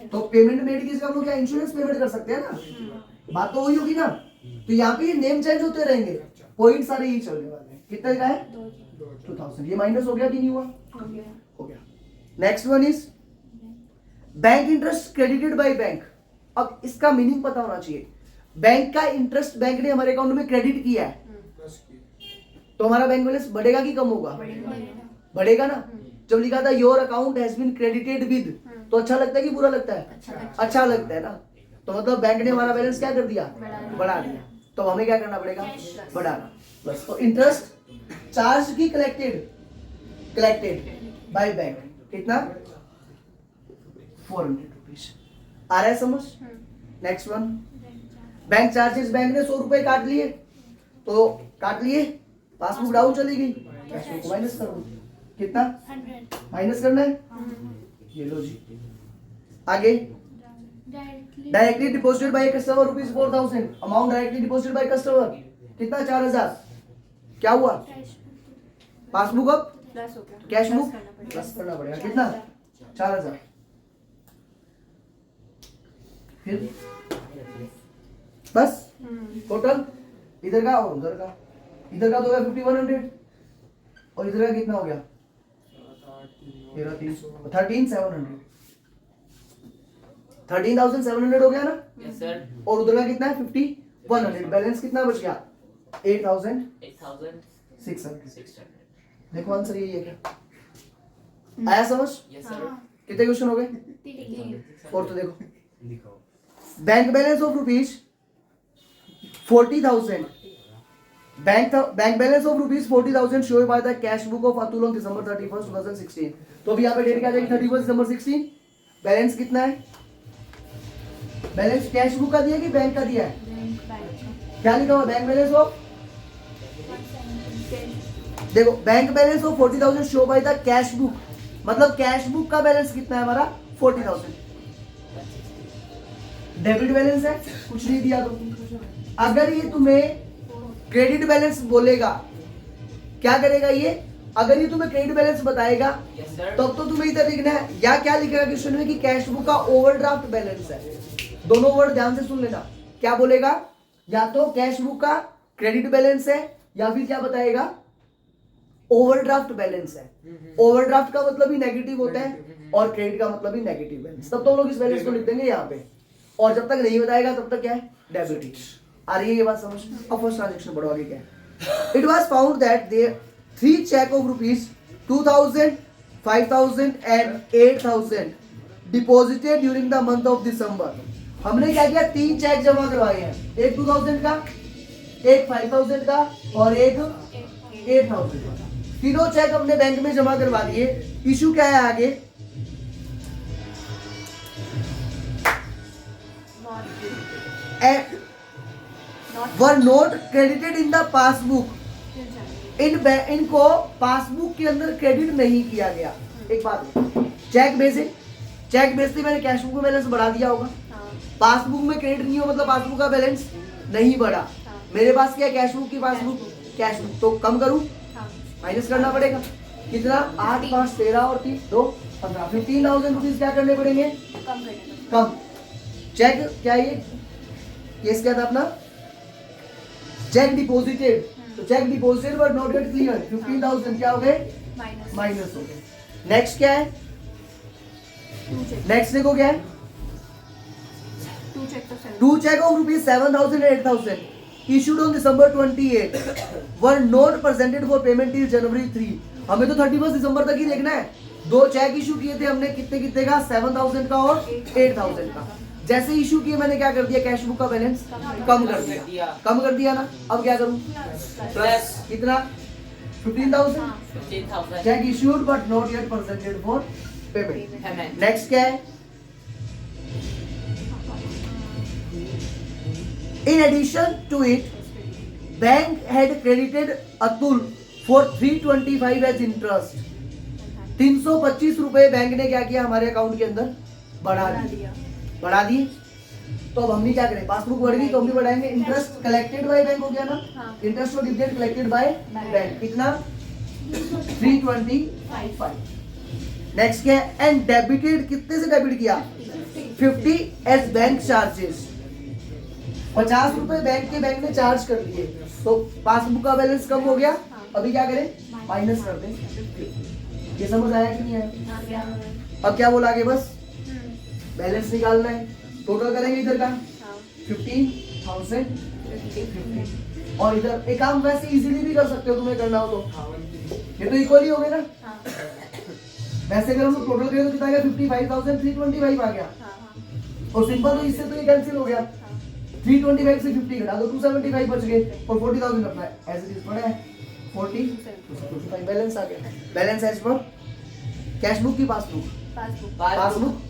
तो पेमेंट मेड की हम लोग क्या इंश्योरेंस पेमेंट कर सकते हैं ना? बात तो वही होगी ना? तो यहाँ पे ये नेम चेंज होते रहेंगे, पॉइंट सारे ही चलने वाले हैं। कितने का है? 2000। ये माइनस हो गया कि नहीं हुआ? हो गया। Next one is bank interest credited by bank. अब इसका मीनिंग पता होना चाहिए। बैंक का इंटरेस्ट बैंक ने हमारे अकाउंट में क्रेडिट किया है, तो हमारा बैंक बैलेंस बढ़ेगा कि कम होगा? बढ़ेगा ना? जब लिखा था your account has been credited with, तो अच्छा लगता है कि बुरा लगता है? अच्छा लगता है ना? तो मतलब बैंक ने हमारा बैलेंस क्या कर दिया? बढ़ा दिया। तो हमें क्या करना पड़ेगा? बढ़ाना। बस। तो इंटरेस्ट चार्ज की कलेक्टेड बाय बैंक कितना? 400 रुपीज। आ रहा है समझ? Next one, bank charges. Bank ने 100 रुपए काट लिए, तो काट लिए, पासबुक डाउन चली गई, कैश बुक माइनस कर दो। कितना माइनस करना है? ये लो जी। आगे, directly deposited by customer rupees 4000। Amount directly deposited by customer कितना? 4000। क्या हुआ? पासबुक अब कैश बुक प्लस करना पड़ेगा। कितना? 4000। फिर बस टोटल इधर का और उधर का। इधर का तो हो गया 5100 और इधर का कितना हो गया? 13700। 13700 हो गया ना? Yes sir. और उधर का कितना है? 5100। बैलेंस कितना बच गया? 8600। देखो आंसर यही है क्या? आया समझ? Yes sir. कितने क्वेश्चन हो गए? और तो देखो, bank balance of rupees 40,000। Bank balance of rupees 40,000 show by the cash book of Atul on December 31, 2016। तो अभी यहाँ पे डेट क्या आ जाएगी? 31 दिसंबर 16। बैलेंस कितना है? बैलेंस कैश बुक का दिया कि बैंक का दिया है? क्या लिखा हुआ? बैंक बैलेंस ऑफ, देखो bank balance of 40,000 show by the cash book, मतलब कैश बुक का बैलेंस कितना है हमारा? 40,000। डेबिट बैलेंस है, कुछ नहीं दिया। तो अगर ये तुम्हें क्रेडिट बैलेंस बोलेगा, क्या करेगा ये? अगर ये तुम्हें क्रेडिट बैलेंस बताएगा तब तो तुम्हें इधर लिखना है, या क्या लिखेगा क्वेश्चन में कि कैश बुक का ओवरड्राफ्ट बैलेंस है। दोनों वर्ड ध्यान से सुन लेना। क्या बोलेगा? या तो कैश बुक का क्रेडिट बैलेंस है, या फिर क्या बताएगा? ओवरड्राफ्ट बैलेंस है। ओवरड्राफ्ट का मतलब ही नेगेटिव होता है और क्रेडिट का मतलब ही नेगेटिव बैलेंस। तब तो हम लोग इस बैलेंस को लिख देंगे यहाँ पे, और जब तक नहीं बताएगा तब तक क्या है? डेबिट। आ रही है ये बात समझ? अब फर्स्ट ट्रांजेक्शन बढ़ो, आगे क्या है? It was found that there 3 cheque of rupees 2000, 5000 and 8000 deposited during the month of December. हमने क्या किया, 3 चेक जमा करवाए हैं, एक 2000 का, एक 5000 का और एक 8000 का। तीनों चेक हमने बैंक में जमा करवा दिए। इशू क्या है आगे, were not credited in the passbook. इनको पासबुक के अंदर क्रेडिट नहीं किया गया। एक बात, चेक बेचे मैंने कैश बुक में बैलेंस बढ़ा दिया होगा, पासबुक में क्रेडिट नहीं हो मतलब पासबुक का बैलेंस नहीं बढ़ा। मेरे पास क्या है, कैश बुक की पासबुक, कैश बुक तो कम करूं, माइनस करना पड़ेगा। कितना, 8 5 13 और 3 2 15, 15,000 रुपीज क्या करने पड़ेंगे, कम। चेक क्या, ये केस क्या था अपना, चेक डिपॉजिटेड, तो check deposited but not yet clear, 15,000 क्या हो गए, माइनस हो गए। नेक्स्ट क्या है, नेक्स्ट देखो क्या है, 2 check of rupees 7,000 and 8,000 issued on December 28 were not presented for payment till January 3। हमें तो 31 दिसंबर तक ही देखना है। 2 चेक इशू किए थे हमने, कितने का, 7,000 का और 8,000 का। जैसे इशू किए मैंने क्या कर दिया, कैश बुक का बैलेंस कम कर दिया ना। अब क्या करूं, प्लस कितना, 15,000 check issued but not yet presented for payment. Next क्या है, in addition to it, bank had credited Atul for 325 as interest। 325 रुपए बैंक ने क्या किया, हमारे अकाउंट के अंदर बढ़ा दिए। तो अब हमने क्या करें, पासबुक बढ़ गई तो हम भी बढ़ाएंगे। इंटरेस्ट कलेक्टेड बाय बैंक हो गया ना, इंटरेस्ट और डिविडेंड कलेक्टेड बाय बैंक, कितना, 325। नेक्स्ट क्या है, एंड डेबिटेड, कितने से डेबिट किया, 50 एज बैंक चार्जेस। 50 रुपए बैंक ने चार्ज कर दिए, तो पासबुक का बैलेंस कम हो गया। अभी क्या करें, माइनस कर दें। ये समझ आया कि नहीं आया? अब क्या बोला आगे, बस बैलेंस निकालना है। टोटल करेंगे इधर का 15,000 और इधर एक काम वैसे इजीली भी कर सकते हो, तुम्हें करना हो तो। ये तो इक्वल ही हो गए ना, वैसे अगर हम लोग टोटल करें तो कितना आ गया, 55,325 आ गया। और सिंपल तो इससे तो ये कैंसिल हो गया, 325 से 50 घटा दो, 275 बच गए और 40,000 अपना एज इट इज पड़ा है 40 बैलेंस आ गया। Balance as per cash book की पासबुक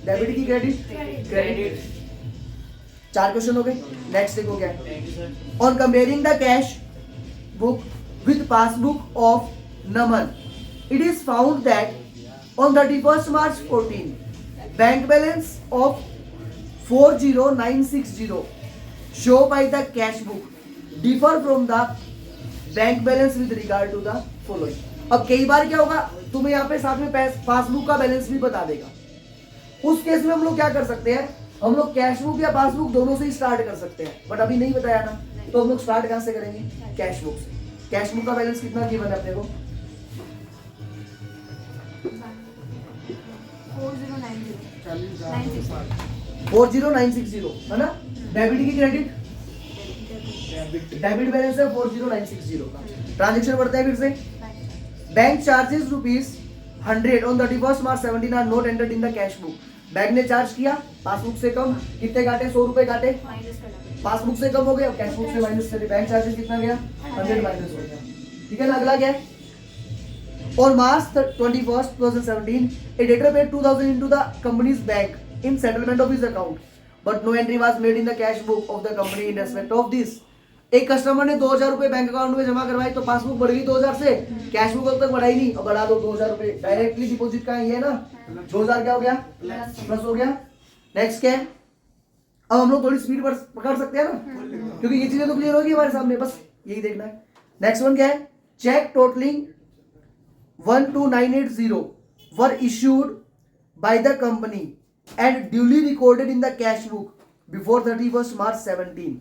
डेबिट की क्रेडिट। 4 क्वेश्चन हो गए। नेक्स्ट देखो क्या है, on comparing the cash book with passbook of Naman, it is found that on 31st March 14 bank balance of 40960 show by the cash book differ from the bank balance with regard to the following। अब कई बार क्या होगा, तुम्हें यहाँ पे साथ में passbook का बैलेंस भी बता देगा। उस केस में हम लोग क्या कर सकते हैं, हम लोग कैश बुक या पासबुक दोनों से ही स्टार्ट कर सकते हैं, बट अभी नहीं बताया ना, तो हम लोग स्टार्ट कहाँ से करेंगे, कैश बुक से। कैश बुक का बैलेंस कितना गिवन है अपने को, 40960 है ना। डेबिट की क्रेडिट, डेबिट बैलेंस है 40960 का। ट्रांजेक्शन बढ़ता है फिर से, bank charges ₹100 on 31st March 17 are not entered in the cash book. Bank ने चार्ज किया, पासबुक से कम, कितने काटे, 100 रुपए काटे, पासबुक से कम हो गए, अब कैश बुक से माइनस करें, बैंक चार्जेस कितना गया, 100 माइनस हो गया। ठीक है ना। अगला क्या है, on March 21st 2017 a debtor paid 2,000 into the company's bank in settlement of his account but no entry was made in the cash book of the company in respect of this। एक customer ने 2,000 रुपए bank account में जमा करवाई, तो passbook बढ़ गई 2,000 से, कैश बुक अब तक बढ़ाई नहीं, अब बढ़ा दो 2,000 रुपए, डायरेक्टली डिपॉजिट का ये है ना, 2,000 क्या हो गया, प्लस हो गया। नेक्स्ट क्या है, अब हम लोग थोड़ी स्पीड पर पकड़ सकते हैं ना, क्योंकि ये चीजें तो क्लियर होगी हमारे सामने, बस यही देखना है। नेक्स्ट वन क्या है, cheque totalling 12980 were issued by the company and duly recorded in the cash book before 31st March 17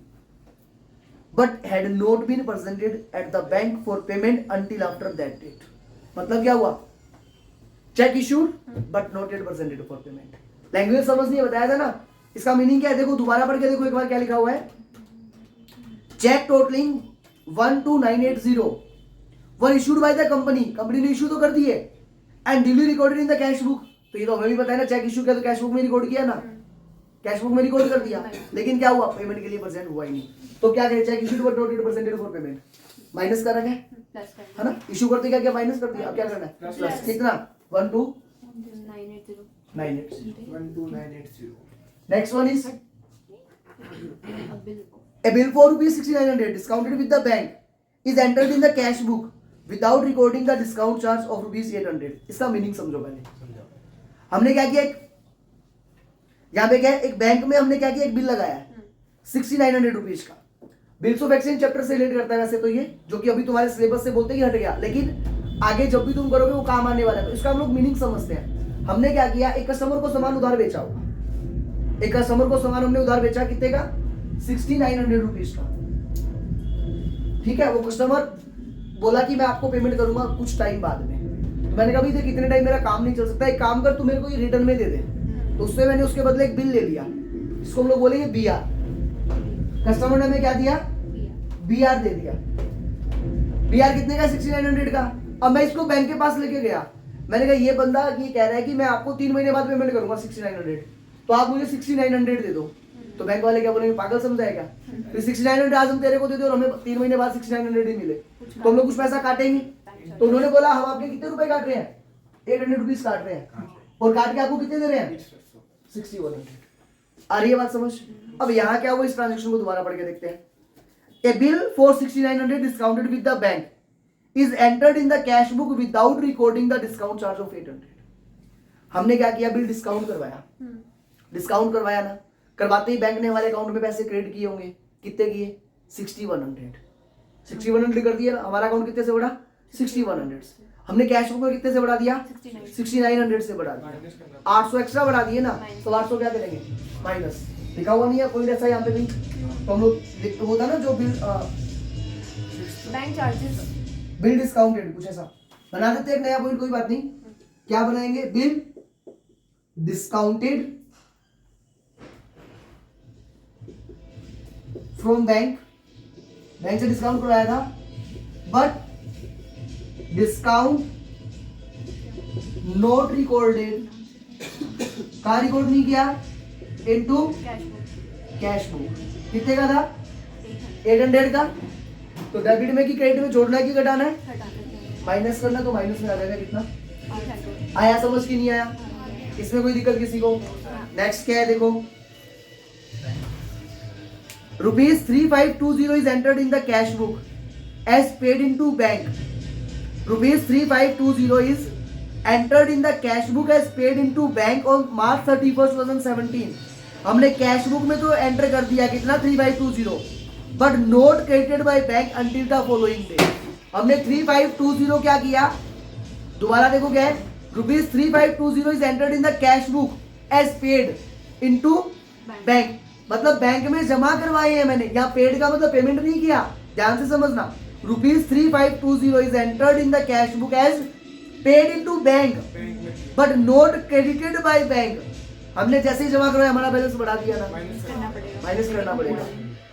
but had not been presented at the bank for payment until after that date। मतलब क्या हुआ, check issued but not yet presented for payment. Language समझ नहीं बताया था ना, इसका meaning क्या है, देखो दोबारा पढ़ के देखो एक बार क्या लिखा हुआ है, cheque totalling 12980 were issued by the company, company ने इशू तो कर दिए, and duly recorded in the cash book, तो ये तो हमें भी पता है ना, चेक इशू किया तो कैश बुक में रिकॉर्ड किया ना, कैश बुक में रिकॉर्ड कर दिया, लेकिन क्या हुआ, पेमेंट के लिए प्रेजेंट हुआ ही नहीं। तो क्या करें, cheque issue but noted presented for payment, minus कर रखे प्लस कर है ना, इशू करते क्या क्या माइनस कर दिया, अब क्या करना है प्लस, कितना 12980। 12980. नेक्स्ट वन इज अब bill a bill for rupees 6900 discounted with the bank is entered in the cash book without recording the discount charge of rupees 800। इसका मीनिंग समझो पहले। हमने क्या किया, यहाँ पे क्या है, एक बैंक में हमने क्या किया, एक बिल लगाया है 6900 रुपीज का। बिल्स ऑफ एक्सचेंज चैप्टर से रिलेट करता है वैसे तो ये, जो कि अभी तुम्हारे सिलेबस से बोलते ही हट गया, लेकिन आगे जब भी तुम करोगे वो काम आने वाला है, तो इसका हम लोग मीनिंग समझते हैं। हमने क्या किया, एक कस्टमर को सामान उधार बेचा होगा, एक कस्टमर को सामान हमने उधार बेचा कितने का, 6900 रुपीज का, ठीक है। वो कस्टमर बोला कि मैं आपको पेमेंट करूंगा कुछ टाइम बाद में, तो मैंने कहा भाई देख इतने टाइम मेरा काम नहीं चल सकता, एक काम कर तू मेरे को ये रिटर्न में दे दे, तो उससे मैंने उसके बदले एक बिल ले लिया, इसको हम लोग बोलेंगे बीआर। कस्टमर ने हमें क्या दिया, बीआर दे दिया। बीआर कितने का, 6900 का। अब मैं इसको बैंक के पास लेके गया, मैंने कहा ये बंदा ये कह रहा है कि मैं आपको 3 महीने बाद पेमेंट करूंगा 6900, तो आप मुझे 6900 दे दो। तो बैंक वाले क्या बोलेंगे, पागल समझाएगा, फिर 6900 आज हम तेरे को दे दो और हमें 3 महीने बाद 6900 ही मिले, तो हम लोग कुछ पैसा काटेंगे। तो उन्होंने बोला हम आपके कितने रुपए काट रहे हैं, 800 रुपीज काट रहे हैं, और काट के आपको कितने दे रहे हैं, 6100। आ रही है बात समझ। अब यहाँ क्या हुआ, इस ट्रांजेक्शन को दोबारा पढ़ के देखते हैं। A bill for 6900 discounted with the bank is entered in the cash book without recording the discount charge of 800। हमने क्या किया, बिल डिस्काउंट करवाया, डिस्काउंट करवाया ना, करवाते ही बैंक ने हमारे अकाउंट में पैसे क्रेडिट किए होंगे, कितने किए, 6100 कर दिया ना, हमारा अकाउंट कितने से बढ़ा, 6100 से। हमने कैश बुक में कितने से बढ़ा दिया, 6900 से बढ़ा दिया, 800 एक्स्ट्रा बढ़ा दिए ना, तो 800 क्या करेंगे, माइनस। लिखा हुआ नहीं है कोई ऐसा यहाँ पे भी, तो हम लोग होता ना जो bill bank charges, bill discounted कुछ ऐसा बना देते हैं, एक नया पॉइंट, कोई बात नहीं। क्या बनाएंगे, bill discounted from bank, bank से डिस्काउंट करवाया था, बट डिस्काउंट नॉट रिकॉर्डेड, कहा रिकॉर्ड नहीं किया, इनटू कैश बुक। कितने का था, 800 का। तो डेबिट में कि क्रेडिट में जोड़ना है कि घटाना है, माइनस करना, तो माइनस में आ जाएगा कितना, आया समझ की नहीं आया, इसमें कोई दिक्कत किसी को। नेक्स्ट क्या है देखो, rupees 3520 is entered in the cash book as paid into bank. Rupees 3520 is entered in the cash book as paid into bank on March 31st 2017. हमने कैश बुक में तो एंटर कर दिया कितना, 3520, but note credited by bank until the following day. हमने 3520 क्या किया, दोबारा देखो क्या है, rupees 3520 is entered in the cash book as paid into bank, मतलब बैंक में जमा करवाए हैं मैंने, यहाँ पेड का मतलब पेमेंट नहीं किया, ध्यान से समझना। Rupees 3520 is entered in the cash book as paid into bank but not credited by bank. हमने जैसे ही जमा करवाया हमारा बैलेंस बढ़ा दिया ना, माइनस करना पड़ेगा,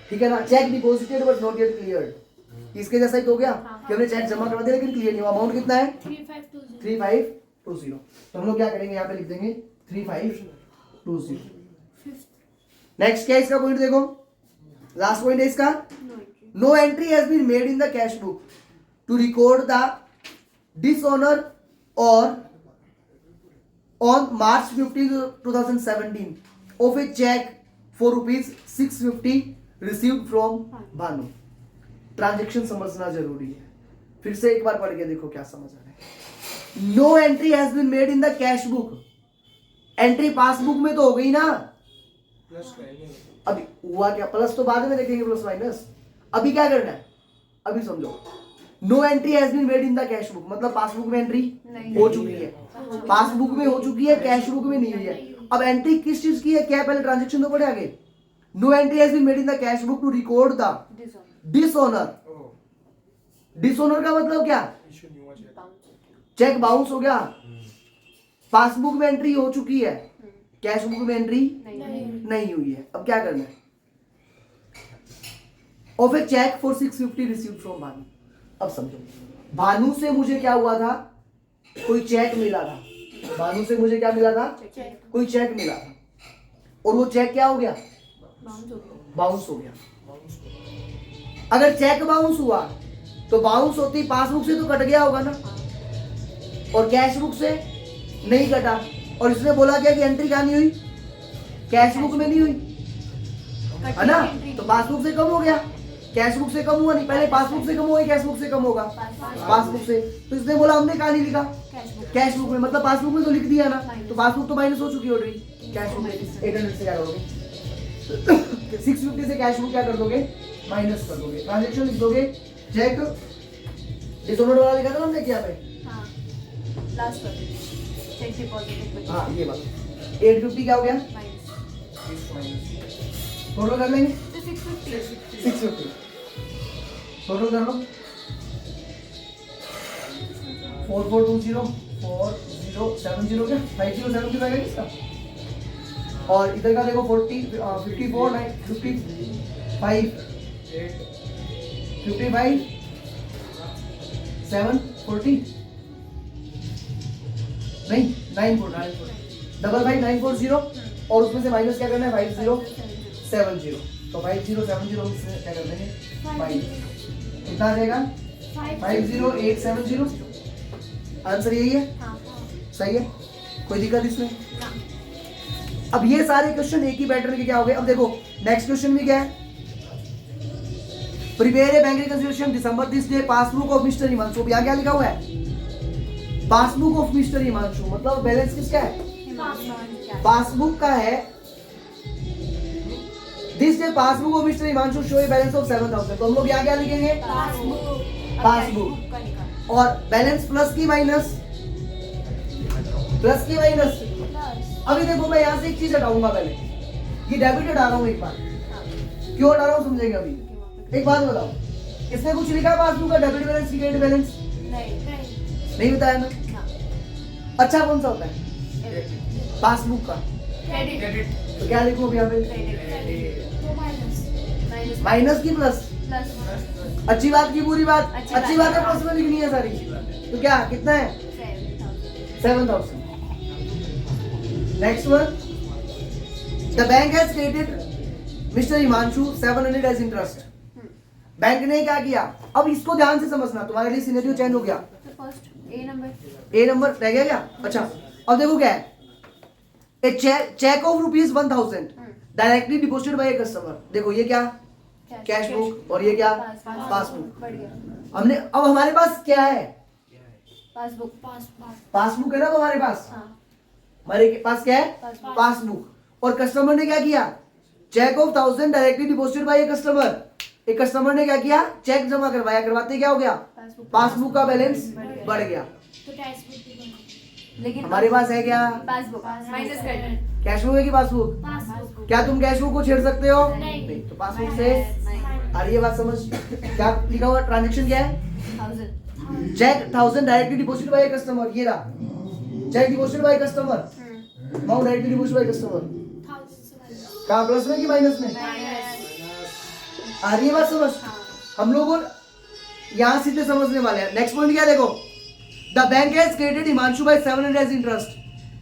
ठीक है ना। Check deposited but not yet cleared, इसके जैसा ही तो हो गया कि हमने चेक जमा करवा दिया लेकिन क्लियर नहीं हुआ। अमाउंट कितना है, 3520। तो हम लोग क्या करेंगे, यहाँ पे लिख देंगे 3520। नेक्स्ट क्या है इसका पॉइंट देखो, लास्ट पॉइंट है इसका, no entry has been made in the cash book to record the dishonour और on March 15, 2017 of a cheque for rupees 650 received from Bhanu. Transaction समझना जरूरी है, फिर से एक बार पढ़ के देखो क्या समझ आ रहा है। No entry has been made in the cash book, entry passbook में तो हो गई ना, अभी हुआ क्या, प्लस तो बाद में देखेंगे, प्लस माइनस। अभी क्या करना है, अभी समझो। No entry has been made in the cash book, मतलब पासबुक में एंट्री हो चुकी है, पासबुक में हो चुकी है, कैश बुक में नहीं हुई है। अब एंट्री किस चीज की है, क्या पहले ट्रांजेक्शन तो पड़े आगे। No entry has been made in the cash book to record the dishonour. Dishonour का मतलब क्या, चेक बाउंस हो गया, पासबुक में एंट्री हो चुकी है, कैश बुक में एंट्री नहीं हुई है। अब क्या करना है, of a cheque for 650 received from Bhanu. अब समझो, भानु से मुझे क्या हुआ था, कोई चेक मिला था भानु से मुझे क्या मिला था? चेक कोई चेक मिला था और वो चेक क्या हो गया? बाउंस हो गया। बाउंस हो गया। अगर चेक बाउंस हुआ तो बाउंस होती पासबुक से तो कट गया होगा ना, और कैश बुक से नहीं कटा। और इसने बोला क्या कि एंट्री कहाँ नहीं हुई? कैश बुक में नहीं हुई, है ना? तो पासबुक से कम हो गया, कैश बुक से कम हुआ नहीं। पहले पासबुक से कम हुआ, कैश बुक से कम होगा? पासबुक से। तो इसने बोला हमने कहाँ नहीं लिखा? कैश बुक में। मतलब पासबुक में तो लिख दिया ना, तो पासबुक तो माइनस हो चुकी ऑलरेडी। कैश बुक में 800 से क्या करोगे? 650 से कैश बुक क्या कर दोगे? माइनस कर दोगे। ट्रांजेक्शन लिख दोगे, चेक डिसऑर्डर वाला लिखा था ना हमने क्या पे? हाँ लास्ट पर चेक डिपॉजिट हाँ ये बात। 850 क्या हो गया? माइनस टोटल कर लेंगे 650 650। टोटल कर लो 4420 4070 क्या 5070 आएगा इसका। और इधर का देखो 40 54 55 55 740 नहीं 940 डबल 5940 और उसमें से माइनस क्या करना है? 5070। तो 5070 से क्या कर देंगे? 5 कितना आ जाएगा? 50870। आंसर यही है, हाँ सही है, कोई दिक्कत इसमें? ना अब ये सारे क्वेश्चन एक ही पैटर्न के क्या हो गए? अब देखो नेक्स्ट क्वेश्चन में क्या है? Prepare a bank reconciliation December this day passbook of mister Himanshu. अब यहाँ क्या लिखा हुआ है? पासबुक ऑफ मिस्टर हिमांशु, मतलब बैलेंस किसका है? पासबुक का है। This day passbook of mister Himanshu show a balance of 7000। तो हम लोग यहाँ क्या लिखेंगे? पासबुक। और बैलेंस प्लस की माइनस? प्लस की माइनस। अभी देखो मैं यहाँ से एक चीज हटाऊंगा पहले, ये डेबिट हटा रहा हूँ एक बार। क्यों हटा रहा हूँ समझेंगे अभी। एक बात बताओ, इसमें कुछ लिखा है पासबुक का डेबिट बैलेंस क्रेडिट बैलेंस? नहीं बताया ना। अच्छा कौन सा होता है? पासबुक का क्रेडिट तो क्या लिखूं अभी यहाँ पे? माइनस माइनस की प्लस? प्लस अच्छी बात की बुरी बात? अच्छी अच्छी बात। बात है, प्लस में लिखनी है सारी। तो क्या कितना है? 7000। Next one, the bank has credited mister Himanshu 700 as interest. Bank ने क्या किया? अब इसको ध्यान से समझना, तुम्हारे लिए सिनेरियो चेंज हो गया। First A number A number रह गया क्या? अच्छा अब देखो क्या है? A cheque of ₹1000 directly deposited by a customer. देखो ये क्या? Cash book. और ये क्या? पासबुक। बढ़ गया हमने अब हमारे पास क्या है? पासबुक पासबुक है ना हमारे पास। हाँ हमारे पास क्या है? पासबुक। पासबुक। और कस्टमर ने क्या किया? Cheque of 1000 directly deposited by a customer. एक कस्टमर ने क्या किया? चेक जमा करवाया, करवाते क्या हो गया? पासबुक का बैलेंस बढ़ गया। लेकिन हमारे पास है क्या? Passbook minus credit cash book है कि पासबुक? क्या तुम कैश बुक को छेड़ सकते हो? नहीं। तो पासबुक से आ रही है बात समझ? क्या लिखा हुआ? ट्रांजेक्शन क्या है? 1000 cheque 1000 directly deposited by customer. ये रहा cheque deposited by customer, amount directly deposited by customer. कहाँ प्लस में कि माइनस में? आ रही है बात समझ? हम लोग यहाँ सीधे समझने वाले हैं। नेक्स्ट पॉइंट क्या देखो? The bank has credited Himanshu by 700 as interest.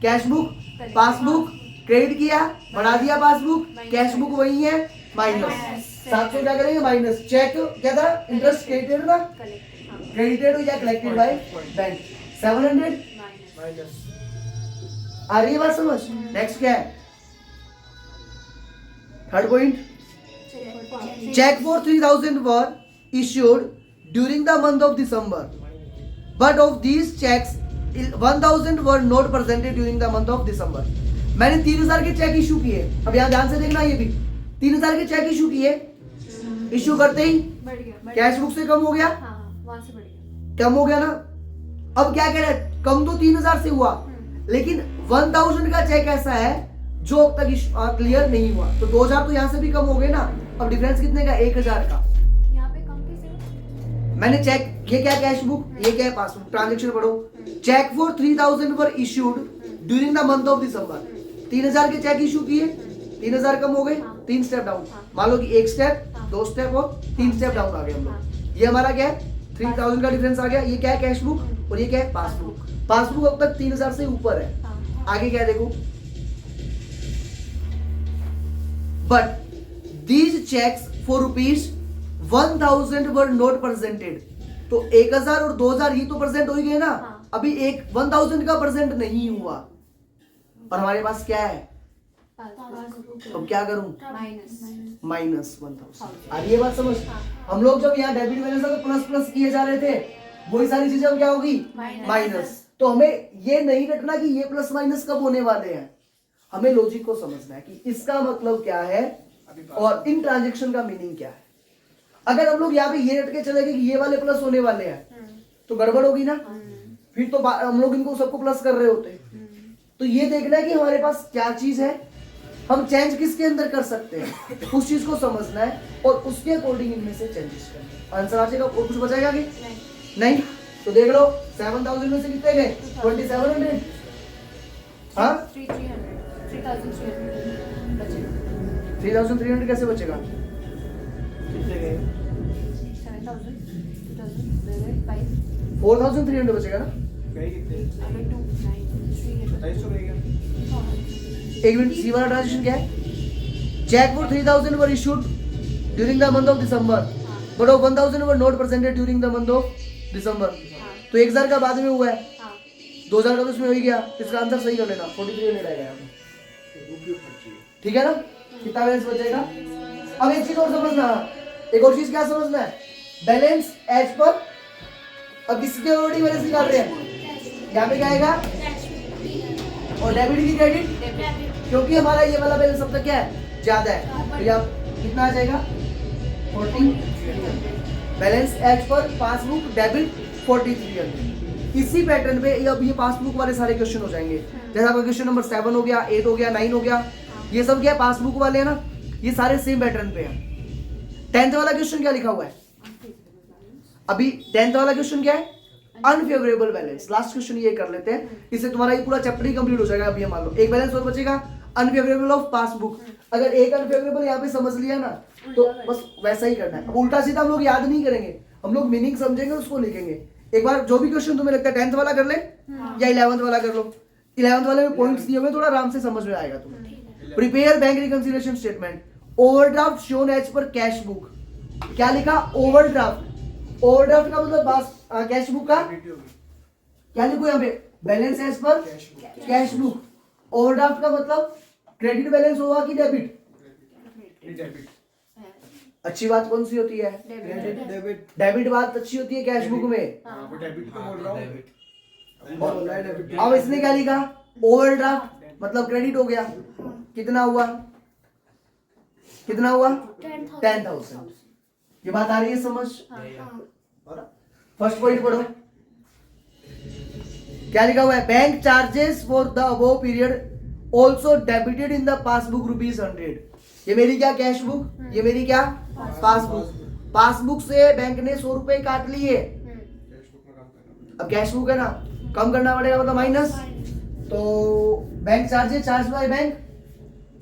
Cash book passbook credit किया, बढ़ा दिया पासबुक, कैश बुक वही है माइनस। 700 क्या करेंगे? माइनस। चेक क्या था? इंटरेस्ट क्रेडिटेड ना, क्रेडिटेड या कलेक्टेड बाय बैंक 700 माइनस। आ रही है बात समझ? नेक्स्ट क्या है? Third point, check for 3000 were issued during the month of December, but of these checks 1000 were not presented during the month of December। मैंने 3000 के चेक इशू किए। अब यहाँ ध्यान से देखना, ये भी 3000 के चेक इशू किए, इशू करते ही बढ़ गया कैश बुक से कम हो गया, हाँ वहां से बढ़ गया। कम हो गया ना। अब क्या कह रहे हैं? कम तो 3000 से हुआ, लेकिन 1000 का चेक ऐसा है जो अब तक क्लियर नहीं हुआ, तो 2000 तो यहाँ से भी कम हो गए ना। अब डिफरेंस कितने का? 1000 का। यहाँ पे कम कैसे? मैंने चेक, ये क्या कैश बुक, ये क्या है पासबुक। ट्रांजेक्शन पढ़ो, cheque for 3000 were issued during the month of December. 3000 के चेक इशू किए, 3000 कम हो गए, 3 स्टेप डाउन। मान लो कि 1 स्टेप, 2 स्टेप और 3 स्टेप डाउन आ गए हम लोग। ये हमारा क्या है? 3000 का डिफरेंस आ गया। ये क्या है? Cash book. और ये क्या है? पासबुक। पासबुक अब तक 3000 से ऊपर है। हाँ। आगे क्या है देखो, but these cheques for rupees 1000 were not presented. तो 1000 और 2000 ये तो प्रेजेंट हो ही गए ना। हाँ। अभी एक 1000 का प्रेजेंट नहीं हुआ और हमारे पास क्या है, तो क्या करूं, माइनस माइनस 1000। आ रही है बात समझ। हम लोग जब यहाँ डेबिट बैलेंस अगर प्लस प्लस किए जा रहे थे, वही सारी चीजें अब क्या होगी, माइनस। तो हमें ये नहीं रखना कि ये प्लस माइनस कब होने वाले हैं, हमें लॉजिक को समझना है कि इसका मतलब क्या है और इन ट्रांजेक्शन का मीनिंग क्या है। अगर हम लोग यहाँ पे ये रट के चले गए कि ये वाले प्लस होने वाले हैं तो गड़बड़ होगी ना, फिर तो हम लोग इनको सबको प्लस कर रहे होते। तो ये देखना है कि हमारे पास क्या चीज है, हम चेंज किसके अंदर कर सकते हैं, उस चीज को समझना है और उसके अकॉर्डिंग इनमें से चेंजेस करना है। आंसर आ जाएगा और कुछ बचेगा कि नहीं? तो देख लो 7000 में से कितने गए, 2700। हाँ 3300 कैसे बचेगा, कितने गए, 4300 बचेगा ना। एक मिनट, सी वाला ट्रांजेक्शन क्या है, cheque for 3000 were issued during the month of December but 1000 were not presented during the month of December. तो 1000 का बाद में हुआ है, 2000 का तो इसमें हो ही गया। इसका आंसर सही कर लेना, 4300 आएगा यहाँ पे। ठीक है ना, कितना बैलेंस बचेगा। अब एक चीज और समझना, एक और चीज क्या समझना है, बैलेंस एज पर। अब किसके ऑलरेडी बैलेंस निकाल रहे हैं, यहाँ पे क्या आएगा, और डेबिट की क्रेडिट, क्योंकि हमारा ये वाला बैलेंस अब तक क्या है, ज्यादा है। तो यहाँ कितना आ जाएगा, 4300। Balance as per passbook debit 4300। इसी पैटर्न पे अब ये पासबुक वाले सारे क्वेश्चन हो जाएंगे। जैसा आपका क्वेश्चन नंबर 7 हो गया, 8 हो गया, 9 हो गया, ये सब क्या है, पासबुक वाले है ना, ये सारे सेम पैटर्न पे हैं। 10th वाला क्वेश्चन क्या लिखा हुआ है, अभी 10th वाला क्वेश्चन क्या है, अनफेवरेबल बैलेंस। लास्ट क्वेश्चन ये कर लेते हैं, इससे तुम्हारा ये पूरा चैप्टर ही कंप्लीट हो जाएगा। अभी ये मान लो एक बैलेंस और बचेगा, अनफेवरेबल ऑफ पासबुक। अगर एक अनफेवरेबल यहाँ पे समझ लिया ना, तो बस वैसा ही करना है। अब उल्टा सीधा हम लोग याद नहीं करेंगे, हम लोग मीनिंग समझेंगे, उसको लिखेंगे। एक बार जो भी क्वेश्चन तुम्हें लगता है 10th वाला कर ले या 11th वाला कर लो। 11th वाले में पॉइंट्स दिए हुए, थोड़ा आराम से समझ में आएगा तुम्हें। Prepare bank reconciliation statement, overdraft shown as per cash book. क्या लिखा, ओवरड्राफ्ट। ओवरड्राफ्ट का मतलब कैश बुक का क्या लिखो यहाँ पे, balance as per cash book. Overdraft का मतलब क्रेडिट बैलेंस होगा कि डेबिट। अच्छी बात कौन सी होती है, डेबिट बात अच्छी होती है कैश बुक में। अब इसने क्या लिखा, ओवरड्राफ्ट मतलब क्रेडिट हो गया। कितना हुआ, कितना हुआ, 10,000। ये बात आ रही है समझ। फर्स्ट पॉइंट पढ़ो, क्या लिखा हुआ है, bank charges for the above period also debited in the passbook ₹100। ये मेरी क्या, कैश बुक, ये मेरी क्या, पासबुक। पासबुक से बैंक ने 100 रुपए काट लिए। अब कैश बुक है ना, कम करना पड़ेगा, मतलब माइनस। तो bank charges charge by bank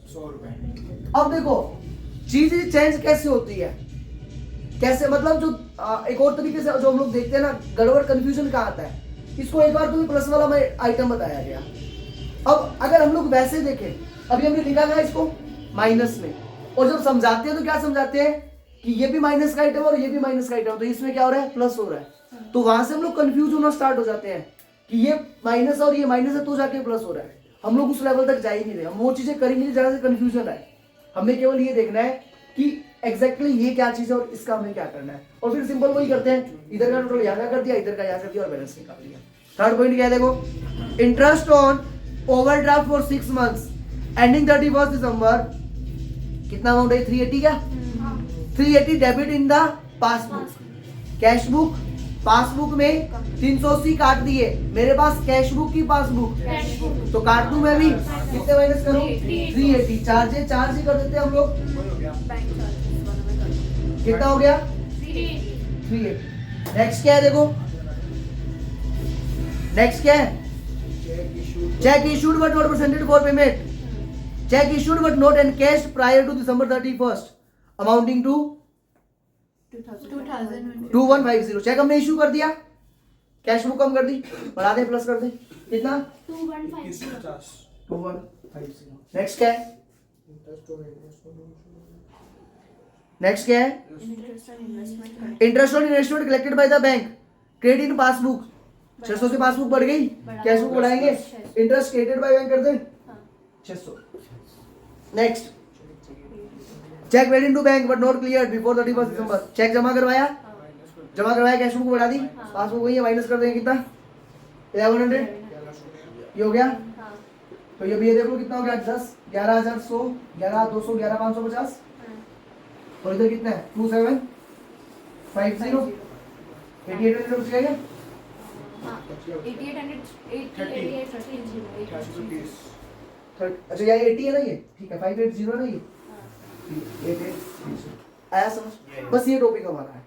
100 रुपए। अब देखो चीज चेंज कैसे होती है, कैसे मतलब जो एक और तरीके से जो हम लोग देखते हैं ना, गड़बड़ कंफ्यूजन कहाँ आता है, इसको एक बार तुम्हें प्लस वाला आइटम बताया गया। अब अगर हम लोग वैसे देखें, अभी हमने लिखा था इसको माइनस में, और जब समझाते हैं तो क्या समझाते हैं कि ये भी माइनस का आइटम और ये भी माइनस का आइटम, तो इसमें क्या हो रहा है, प्लस हो रहा है। तो वहां से हम लोग कंफ्यूज होना स्टार्ट हो जाते हैं कि ये माइनस और ये माइनस है तो जाके प्लस हो रहा है। हम लोग उस लेवल तक जा ही नहीं रहे, हम वो चीजें कर ही नहीं जहाँ से कंफ्यूजन आए। हमें केवल ये देखना है कि एग्जैक्टली ये क्या चीज है और इसका हमें क्या करना है, और फिर सिंपल वही करते हैं, इधर का टोटल यहाँ कर दिया, इधर का यहाँ कर दिया और बैलेंस निकाल दिया। थर्ड पॉइंट क्या है देखो, interest on overdraft for 6 months ending 31 दिसंबर। कितना अमाउंट है, 380 क्या, 380 debit in the passbook. Cash book, passbook में 380 काट दिए, मेरे पास कैश बुक की पासबुक, तो काट दूं मैं भी, कितने माइनस करूं, 380। चार्ज ही कर देते हैं हम लोग, कितना हो गया, 380। नेक्स्ट क्या है देखो, नेक्स्ट क्या है, cheque issued but not presented for payment. Cheque issued but not encashed prior to December 31 amounting to 2150। Cheque हमने इशू कर दिया, कैश बुक कम कर दी, बढ़ा दे प्लस कर दे, कितना 2150 2150। नेक्स्ट क्या है, नेक्स्ट क्या है, interest on investment interest on investment collected by the bank, credit in passbook, 600 की पासबुक बढ़ गई, कैश बुक बढ़ाएंगे, इंटरेस्ट क्रेडिटेड बाय बैंक कर दे 600। Next, cheque paid into bank but not clear before 31 December, चेक जमा करवाया, कैश बुक बढ़ा दी, पासबुक वही है, माइनस कर देंगे कितना 1100, ये हो गया। तो ये भी ये देख लो कितना हो गया 10, 11,100, 11,200, 11,550 और इधर कितना है 2750, 8800 बच गया। अच्छा ये 80 है ना, ये ठीक है 580 है ना, ये 88 आया समझ, बस ये टॉपिक हमारा है।